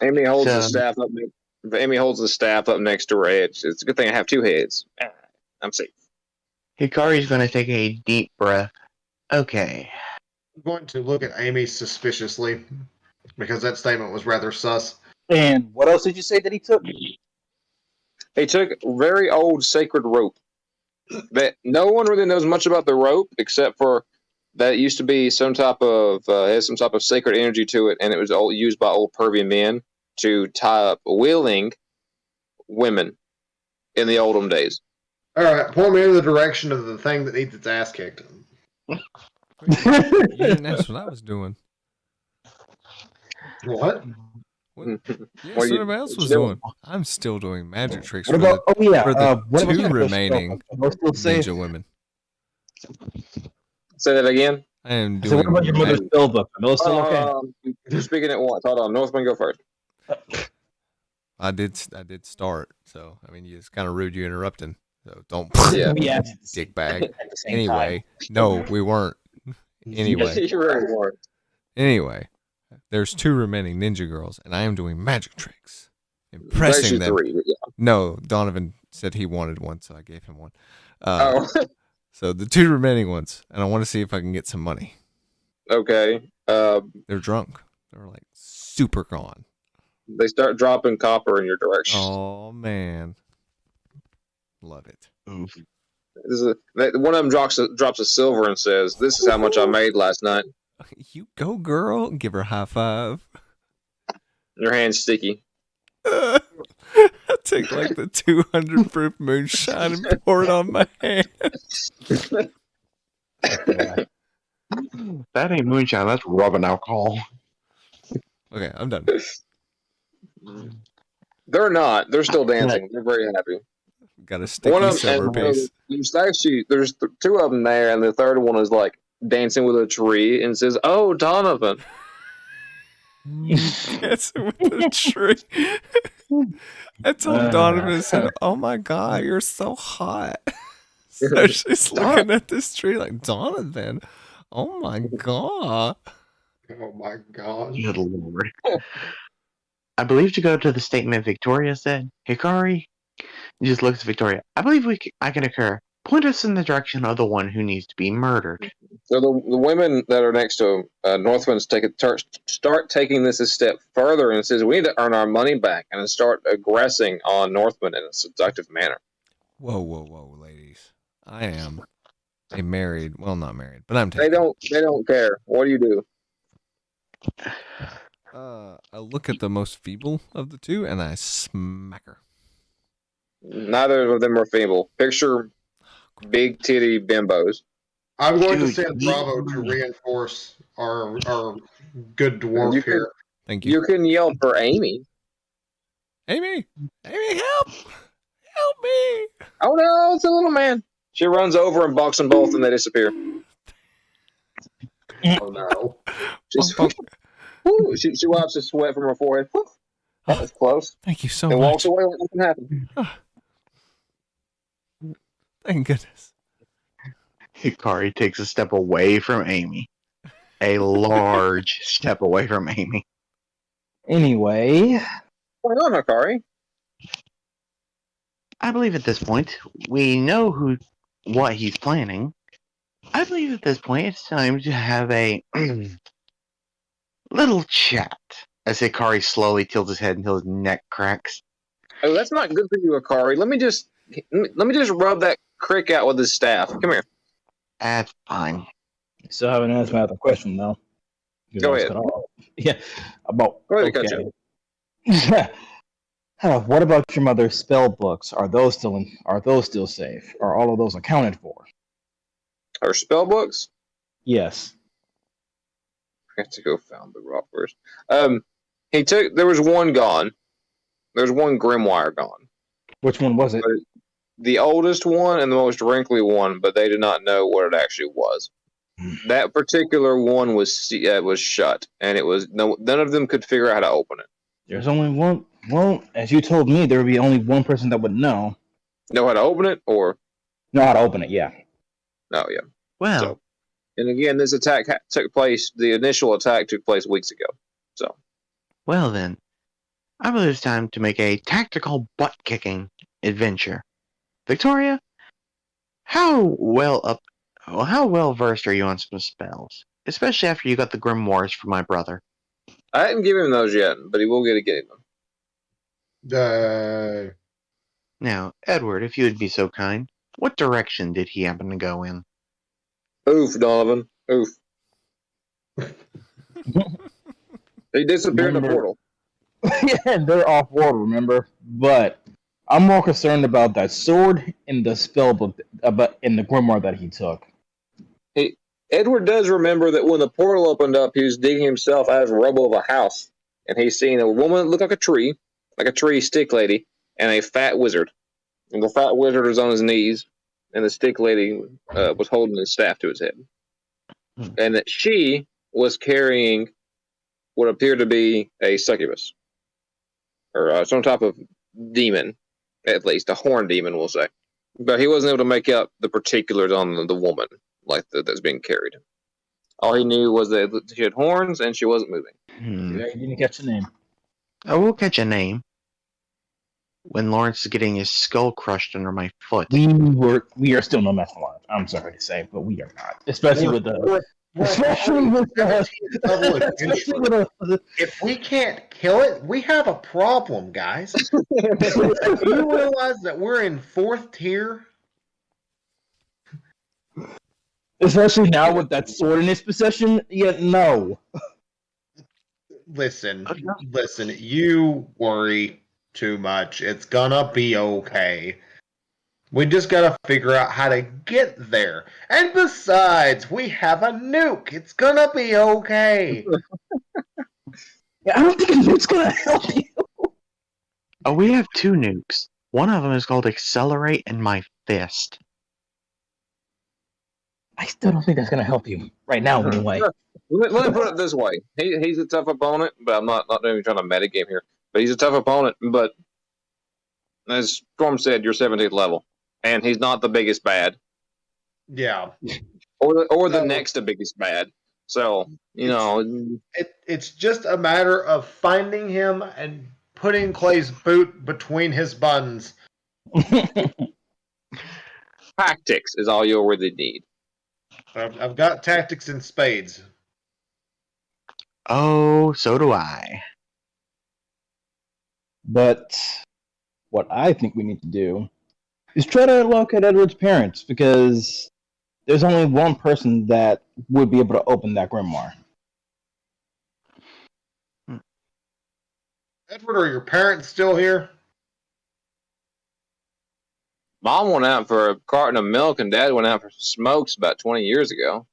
Amy holds So- the staff up. Amy holds the staff up next to her head. It's a good thing I have two heads. I'm safe. Hikari's going to take a deep breath. Okay. I'm going to look at Amy suspiciously because that statement was rather sus. And what else did you say that he took? He took very old sacred rope that no one really knows much about the rope except for that it used to be some type of has some type of sacred energy to it, and it was used by old pervy men to tie up willing women in the olden days. All right, point me in the direction of the thing that needs its ass kicked. You didn't ask what I was doing. What? What? What Yes, are you everybody else was doing? doing. I'm still doing magic tricks What for about? the Oh yeah. for the what about two the remaining spell? Are those still safe? ninja women. Say that again. I am So what doing. about your mother's spell book? Are those still okay? You're speaking at once. Hold on. Northman, go first. I did start. So I mean, it's kind of rude you interrupting. So don't. Yeah. Yeah. Dick bag. At the same Anyway, no, we weren't. Anyway, you really were. anyway, there's two remaining ninja girls, and I am doing magic tricks, impressing Actually, them. 3. Yeah. No, Donovan said he wanted one, so I gave him one. Oh, So the two remaining ones, and I want to see if I can get some money. okay. They're drunk. They're like super gone. They start dropping copper in your direction. Oh man, love it. Oof. One of them drops a silver and says, "This is how much I made last night." You go, girl. Give her a high five. Your hand's sticky. I take like the 200 proof moonshine and pour it on my hand. That ain't moonshine. That's rubbing alcohol. Okay, I'm done. They're not. They're still dancing. They're very happy. Got a sticky One of silver them, piece. there's two of them there, and the third one is like dancing with a tree and says, "Oh, Donovan." Dancing with the tree. I told Donovan, I said, "Oh my God, you're so hot." So she's looking at this tree like, Donovan, oh my God. Oh my god. Good lord. I believe to go to the statement Victoria said, Hikari just looks at Victoria. I believe I can occur. Point us in the direction of the one who needs to be murdered. So the women that are next to Northman's start taking this a step further and says, "We need to earn our money back," and start aggressing on Northman in a seductive manner. Whoa, whoa, whoa, ladies. I am a married, well, not married, but I'm They taken. don't care. What do you do? I look at the most feeble of the two and I smack her. Neither of them are feeble. Picture big titty bimbos. I'm going to Dude, send you- Bravo to reinforce our good dwarf You can- here. Thank you. You can yell for Amy. Amy, help! Help me! Oh no, it's a little man. She runs over and bucks them both, and they disappear. Oh no. She's, woo, she wipes the sweat from her forehead. Whew, that was close. Thank you so And walks much. away like nothing happened. Thank goodness. Hikari takes a step away from Amy. A large step away from Amy. Anyway, What's going on, Hikari? I believe at this point, we know what he's planning. I believe at this point it's time to have a little chat. As Hikari slowly tilts his head until his neck cracks. Oh, that's not good for you, Hikari. Let me just rub that crick out with his staff. Come here. That's fine. still haven't answered my other question though. Go ahead. Yeah, about Go ahead, okay. What about your mother's spell books? Are those still safe? Are all of those accounted for? Her spell books. Yes. have to go find the rock first. There was one gone. There's one grimoire gone. Which one was it? The oldest one and the most wrinkly one, but they did not know what it actually was. That particular one was shut, and it was none of them could figure out how to open it. There's only one. Well, as you told me, there would be only one person that would know. Know how to open it, or Know how to open it? Yeah. oh yeah. Well, So, and again, this attack took place. The initial attack took place weeks ago. So, well then, I believe it's time to make a tactical butt-kicking adventure. Victoria, how well versed are you on some spells? Especially after you got the grimoires from my brother. I didn't give him those yet, but he will get them. Uh, Now, Edward, if you would be so kind, what direction did he happen to go in? Oof, Donovan. Oof. He disappeared in the portal. Yeah, they're off world, remember? But I'm more concerned about that sword in the spell book, in the grimoire that he took. Edward does remember that when the portal opened up, he was digging himself out of the rubble of a house, and he's seen a woman that looked like a tree stick lady, and a fat wizard. And the fat wizard was on his knees, and the stick lady was holding his staff to his head. And that she was carrying what appeared to be a succubus, or some type of demon, at least a horn demon, we'll say. But he wasn't able to make out the particulars on the woman that's being carried. All he knew was that she had horns and she wasn't moving. Yeah, you didn't catch the name. I will catch a name. When Lawrence is getting his skull crushed under my foot. We are still no match for Lawrence. I'm sorry to say, but we are not. Especially with the. If we can't kill it, we have a problem, guys. Do you realize that we're in 4th tier? Especially now with that sword in his possession, yeah, no. Listen, you worry too much. It's gonna be okay. We just gotta figure out how to get there. And besides, we have a nuke. It's gonna be okay. Yeah, I don't think a nuke's gonna help you. Oh, we have 2 nukes. One of them is called Accelerate and my fist. I still don't think that's gonna help you right now, anyway. Let me put it this way: he's a tough opponent, but I'm not even trying to metagame here. But he's a tough opponent. But as Storm said, you're 17th level, and he's not the biggest bad. Yeah. Or the next to biggest bad. So it's just a matter of finding him and putting Clay's boot between his buns. Tactics is all you'll really need. I've got tactics in spades. Oh, so do I. But what I think we need to do is try to locate Edward's parents, because there's only one person that would be able to open that grimoire. Edward, are your parents still here? Mom went out for a carton of milk, and Dad went out for smokes about 20 years ago.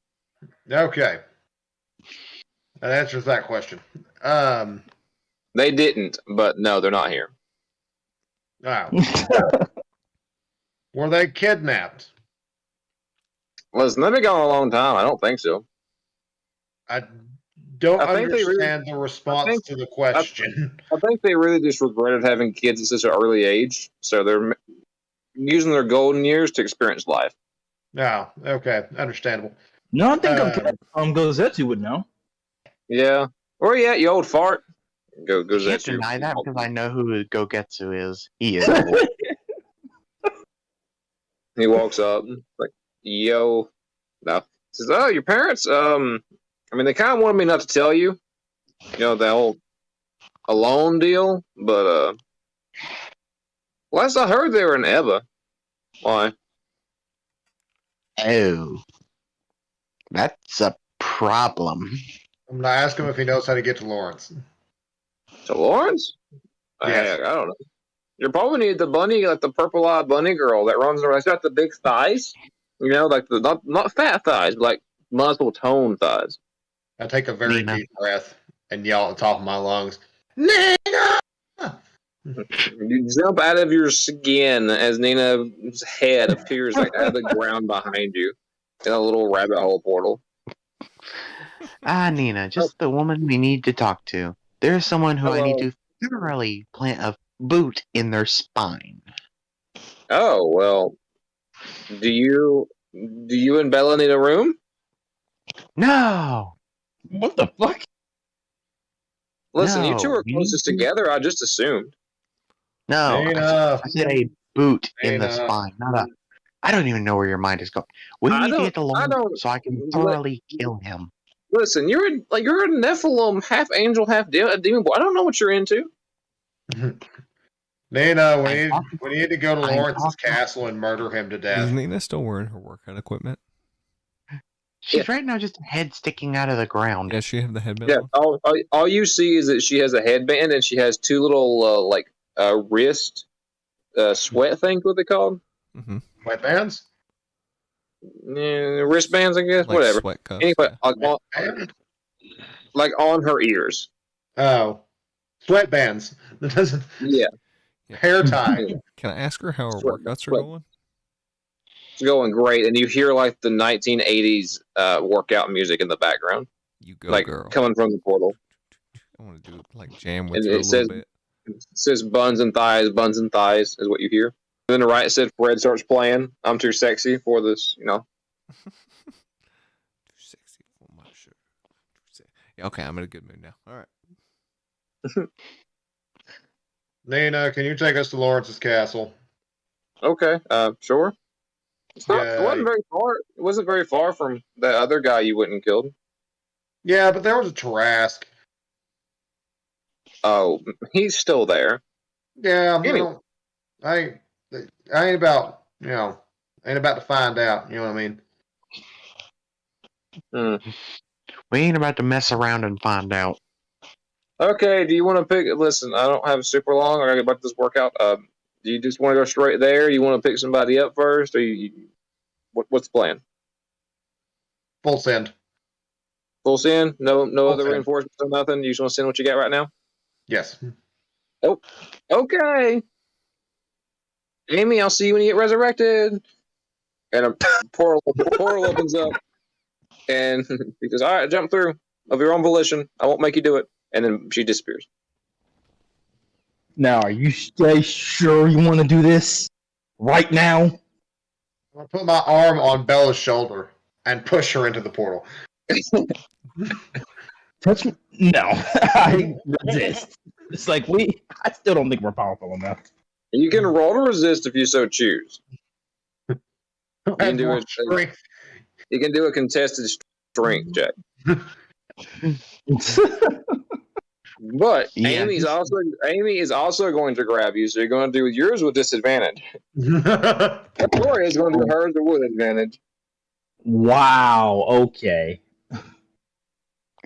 Okay. That answers that question. They didn't, but no, they're not here. Wow. Were they kidnapped? Listen, they've been gone a long time. I don't think so. I don't I think they understand the response to the question. I think they really just regretted having kids at such an early age, so they're using their golden years to experience life. No, okay, understandable. No, I think Gozetsu would know. Yeah. Where you at, you old fart? Go Can't Zetsu. deny that because I know who Gogetsu is. He is. He walks up, like, yo. No. Says, oh, your parents, I mean, they kind of wanted me not to tell you. The whole alone deal, but, last I heard they were in Eva. Why? Oh. That's a problem. I'm gonna ask him if he knows how to get to Lawrence. To Lawrence? Yes. I don't know. You probably need the bunny, like the purple-eyed bunny girl that runs around. She's got the big thighs. Like the not fat thighs, but like muscle tone thighs. I take a very Nina. deep breath and yell at the top of my lungs, Nina! You jump out of your skin as Nina's head appears like out of the ground behind you in a little rabbit hole portal. Nina, just the woman we need to talk to. There's someone who I need Hello. to thoroughly plant a boot in their spine. Oh, well, do you and Bella need a room? No! What the fuck? Listen, you No, two are we closest need to- together. I just assumed. No, Nina! I said a boot in the Nina. spine, not a... I don't even know where your mind is going. We I need to don't- get to I Lawrence don't- so I can thoroughly kill him. Listen, you're a Nephilim, half angel, half demon boy. I don't know what you're into. Nina, I'm we need to go to I'm Lawrence's talking- castle and murder him to Is death. Nina still wearing her workout equipment? She's right now just a head sticking out of the ground. Yeah, she have the headband Yeah, on? all you see is that she has a headband and she has two little wrist sweat things. What they called? Mm-hmm. Sweatbands? Wristbands, I guess. Like Whatever. sweat cuffs. Anyway, yeah. Sweatband? like on her ears. Oh. Sweatbands. That doesn't... Yeah, Hair tie. Can I ask her how her Sweat- workouts are sweat. going? it's going great, and you hear like the 1980s workout music in the background, You go, like girl. coming from the portal. I want to do like jam with And you a it little says- bit. It says buns and thighs is what you hear. And then the right said Fred starts playing. I'm too sexy for this, Too sexy for my shirt. Yeah, okay, I'm in a good mood now. All right. Nina, can you take us to Lawrence's castle? Okay, sure. It Yeah. wasn't very far. It wasn't very far from that other guy you went and killed. Yeah, but there was a Tarrasque. Oh, he's still there. Yeah, Anyway. I ain't about, ain't about to find out. You know what I mean? We ain't about to mess around and find out. Okay, do you want to pick? Listen, I don't have super long. I gotta get back to this workout. Do you just want to go straight there? You want to pick somebody up first, or what's the plan? Full send. Full send? No other send. reinforcements or nothing. You just want to send what you got right now? Yes. Okay. Amy, I'll see you when you get resurrected. And a portal opens up, and he goes, "All right, jump through of your own volition. I won't make you do it." And then she disappears. Now, are you stay sure you want to do this right now? I'm gonna put my arm on Bella's shoulder and push her into the portal. Touch me? No, I resist. It's like I still don't think we're powerful enough. You can roll to resist if you so choose. And do more it. strength. You can do a contested strength check. But Yeah. Amy is also going to grab you, so you're going to do yours with disadvantage. Victoria is going to do hers with advantage. Wow. Okay.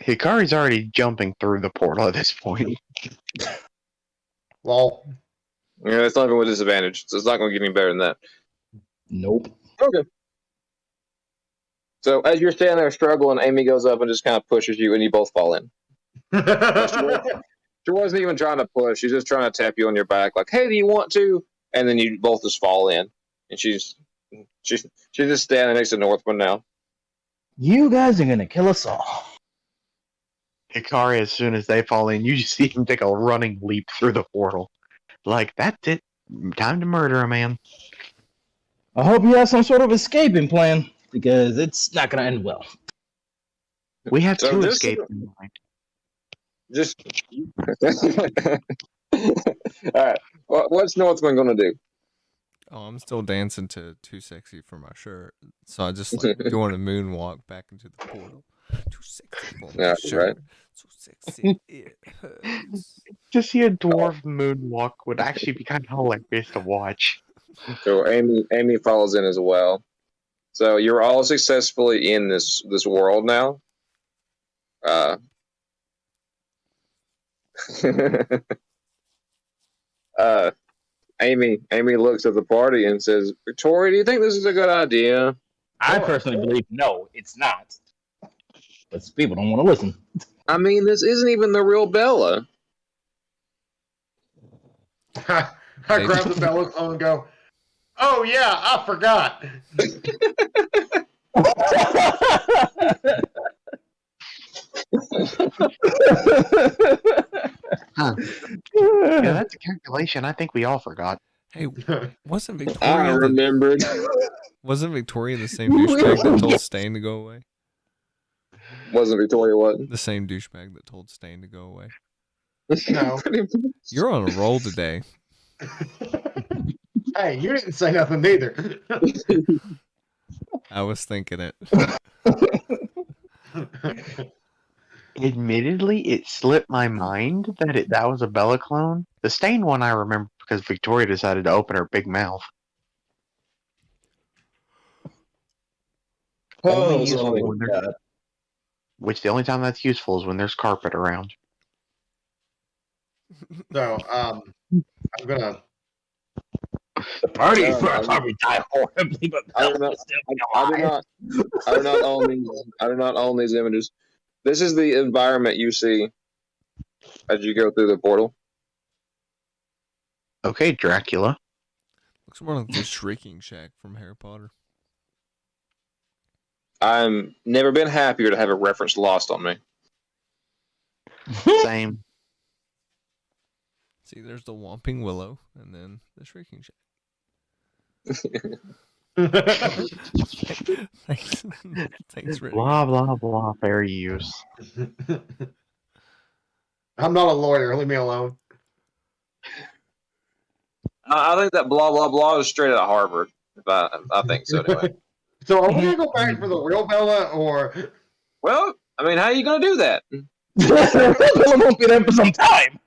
Hikari's already jumping through the portal at this point. Lol. Yeah, it's not even with disadvantage, so it's not going to get any better than that. Nope. Okay. So as you're standing there struggling, Amy goes up and just kind of pushes you, and you both fall in. She wasn't even trying to push; she's just trying to tap you on your back, like, "Hey, do you want to?" And then you both just fall in, and she's just standing next to Northman now. You guys are gonna kill us all. Hikari, as soon as they fall in, you just see him take a running leap through the portal. Like, that's it. Time to murder a man. I hope you have some sort of escaping plan because it's not gonna end well. We have So two this escapes is- in mind. Just all right. What's Northman going to do? Oh, I'm still dancing to Too Sexy for My Shirt. So I just like doing a moonwalk back into the portal. Too sexy for my Yeah, shirt. right. So sexy it hurts. To see a dwarf moonwalk would actually be kind of hilarious to watch. So Amy follows in as well. So you're all successfully in this world now. Amy looks at the party and says, "Victoria, do you think this is a good idea?" I personally believe no, it's not. But people don't want to listen. I mean, this isn't even the real Bella. I grab the Bella clone and go, oh yeah, I forgot. Huh. Yeah, that's a calculation I think we all forgot. Hey, wasn't I Victoria remembered. wasn't Victoria the same douchebag that told Stain to go away? Wasn't Victoria what? The same douchebag that told Stain to go away. No. You're on a roll today. Hey, you didn't say nothing neither. I was thinking it. Admittedly, it slipped my mind that that was a Bella clone. The Stain one I remember because Victoria decided to open her big mouth. Only useful when there's- which the only time that's useful is when there's carpet around. So, I'm gonna. The party No, probably die horribly, but I do not. I do not. I do not own these. I do not own these images. This is the environment you see as you go through the portal. Okay, Dracula. Looks more like the Shrieking Shack from Harry Potter. I'm never been happier to have a reference lost on me. Same. See, there's the Whomping Willow, and then the Shrieking Shack. Thanks. Thanks, Rick. Blah blah blah. Fair use. I'm not a lawyer. Leave me alone. I think that blah blah blah is straight out of Harvard. I think so anyway. So are we gonna go back for the real Bella, or Well, I mean, how are you gonna do that? Bella won't be there for some time.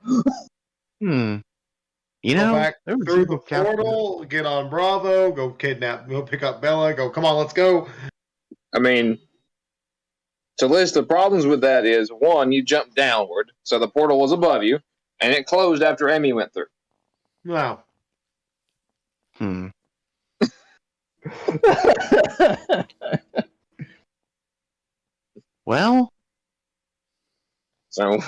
You go know, back there was through the people counting- portal, get on Bravo, go kidnap, go pick up Bella, go, come on, let's go. I mean, to list the problems with that is one, you jumped downward, so the portal was above you, and it closed after Amy went through. No. Well, So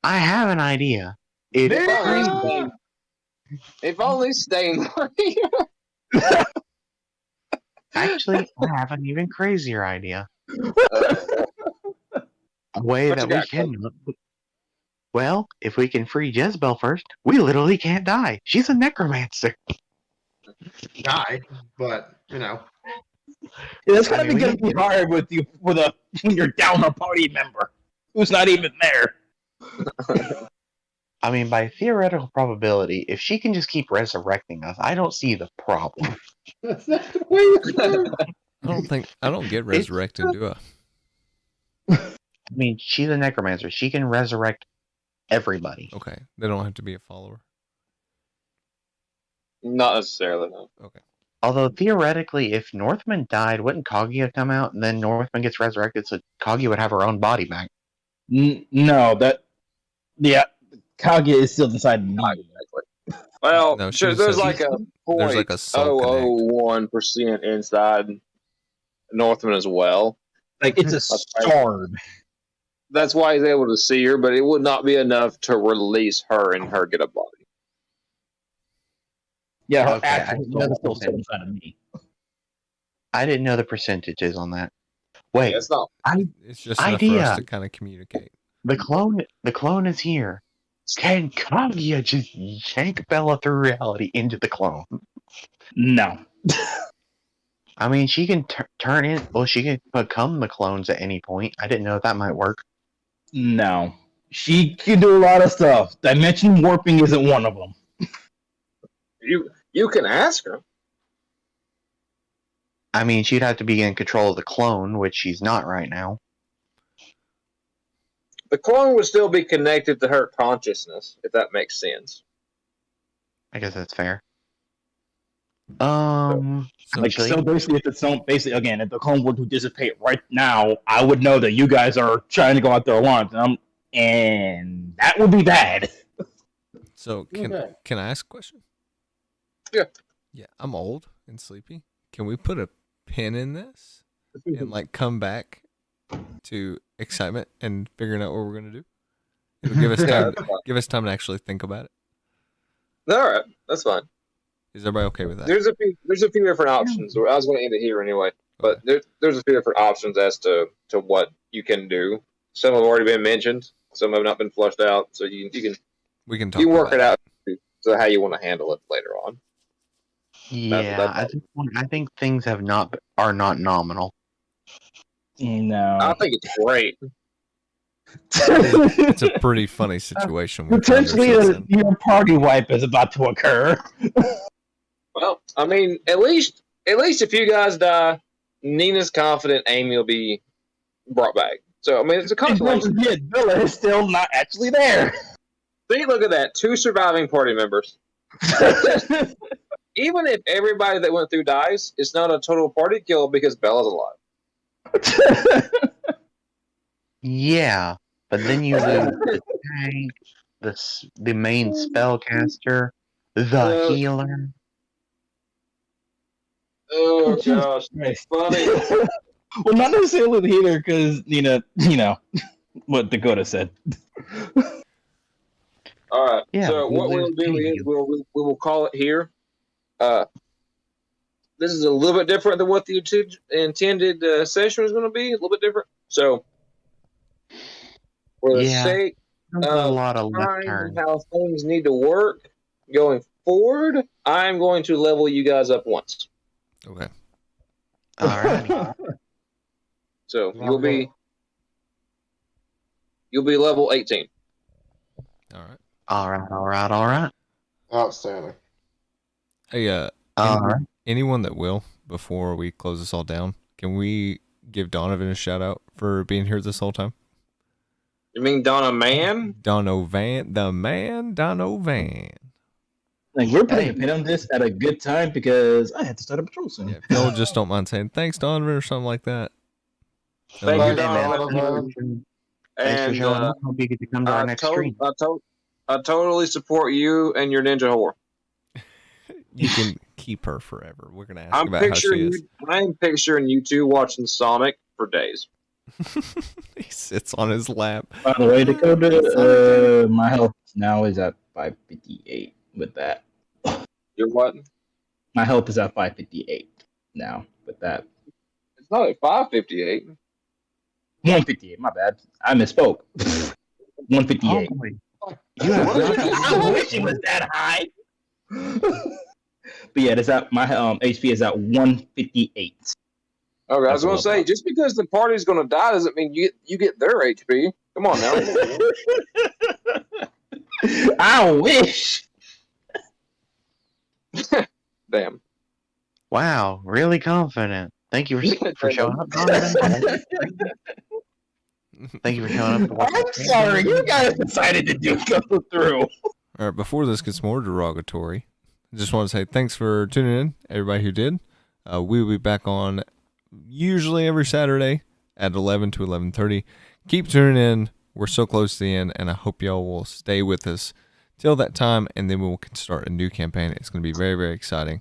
I have an idea. If Yeah. if only Stain were here. Actually, I have an even crazier idea. A way What that you we got, can. Well, if we can free Jezebel first, we literally can't die. She's a necromancer. Die, but you know. That's I gonna mean, be gonna be hard with you when you're down a party member who's not even there. I mean, by theoretical probability, if she can just keep resurrecting us, I don't see the problem. That's not the way it works. I don't get resurrected, do I? I mean, she's a necromancer. She can resurrect everybody. Okay. They don't have to be a follower. Not necessarily, no. Okay. Although theoretically, if Northman died, wouldn't Kaguya come out and then Northman gets resurrected, so Kaguya would have her own body back? No, Kaguya is still inside of me. Exactly. Well, No, she sure, just there's says- like a There's like a soul connect. 0.001% inside Northman as well. Like it's a shard. That's why he's able to see her, but it would not be enough to release her and her get a body. Yeah, her Okay, I actual didn't know soul the is still percentage. inside of me. I didn't know the percentages on that. Wait, It's not. It's just enough for Idea. us to kind of communicate. the clone is here. Can Kaguya just yank Bella through reality into the clone? No. I mean, she can turn in. Well, she can become the clones at any point. I didn't know if that might work. No. She can do a lot of stuff. Dimension warping isn't one of them. You can ask her. I mean, she'd have to be in control of the clone, which she's not right now. The clone would still be connected to her consciousness, if that makes sense. I guess that's fair. So, Basically, if the clone were to dissipate right now, I would know that you guys are trying to go out there alarms, and that would be bad. so can Okay. I ask a question? Yeah. Yeah, I'm old and sleepy. can we put a pin in this and like come back to excitement and figuring out what we're gonna do? It'll give us time. Give us time to actually think about it. All right, that's fine. Is everybody okay with that? There's a few different options. I was going to end it here anyway, but there's a few different options as to what you can do. Some have already been mentioned. Some have not been flushed out. So we can talk. You work it out to how you want to handle it later on. Yeah, I think things are not nominal. No, I think it's great. It's a pretty funny situation. Potentially, your party wipe is about to occur. Well, I mean, at least if you guys die, Nina's confident Amy will be brought back. So I mean, it's a consolation. Bella is still not actually there. See, look at that. 2 surviving party members. Even if everybody that went through dies, it's not a total party kill because Bella's alive. Yeah, but then you lose the tank, the main spellcaster, the healer. Oh gosh, funny. Well, not necessarily the healer, because you know what Dakota said. All right. Yeah, so what we'll do is we will call it here. This is a little bit different than what the intended session was going to be. A little bit different. So for the sake a lot of left time turns. how things need to work going forward, I'm going to level you guys up once. Okay. All right. So you'll be level 18. All All right. Outstanding. Hey, All right. anyone that will, before we close this all down, can we give Donovan a shout out for being here this whole time? You mean Donovan? Donovan. Like, we're putting a pin on this at a good time because I had to start a patrol soon. Yeah, if y'all just don't mind saying thanks, Donovan, or something like that. Thank you, Hey, man. Donovan. Thanks for And showing up. Hope you get to come to our next stream. I totally support you and your ninja whore. You can keep her forever. We're gonna ask about how she is. I'm picturing you two watching Sonic for days. He sits on his lap. By the way, Dakota, my health now is at 558 with that. You're what? My health is at 558 now with that. It's not at 558. 158, my bad. I misspoke. 158. I wish it was that high. But yeah, it's at my HP is at 158. Okay, I was going to say, just because the party's going to die doesn't mean you get their HP. Come on now. I wish. Damn. Wow, really confident. Thank you for showing up, Donovan. Thank you for showing up. I'm sorry, you guys decided to go through. All right, before this gets more derogatory, I just want to say thanks for tuning in, everybody who did. We will be back on usually every Saturday at 11 to 11:30. Keep tuning in. We're so close to the end, and I hope y'all will stay with us till that time, and then we will start a new campaign. It's going to be very, very exciting.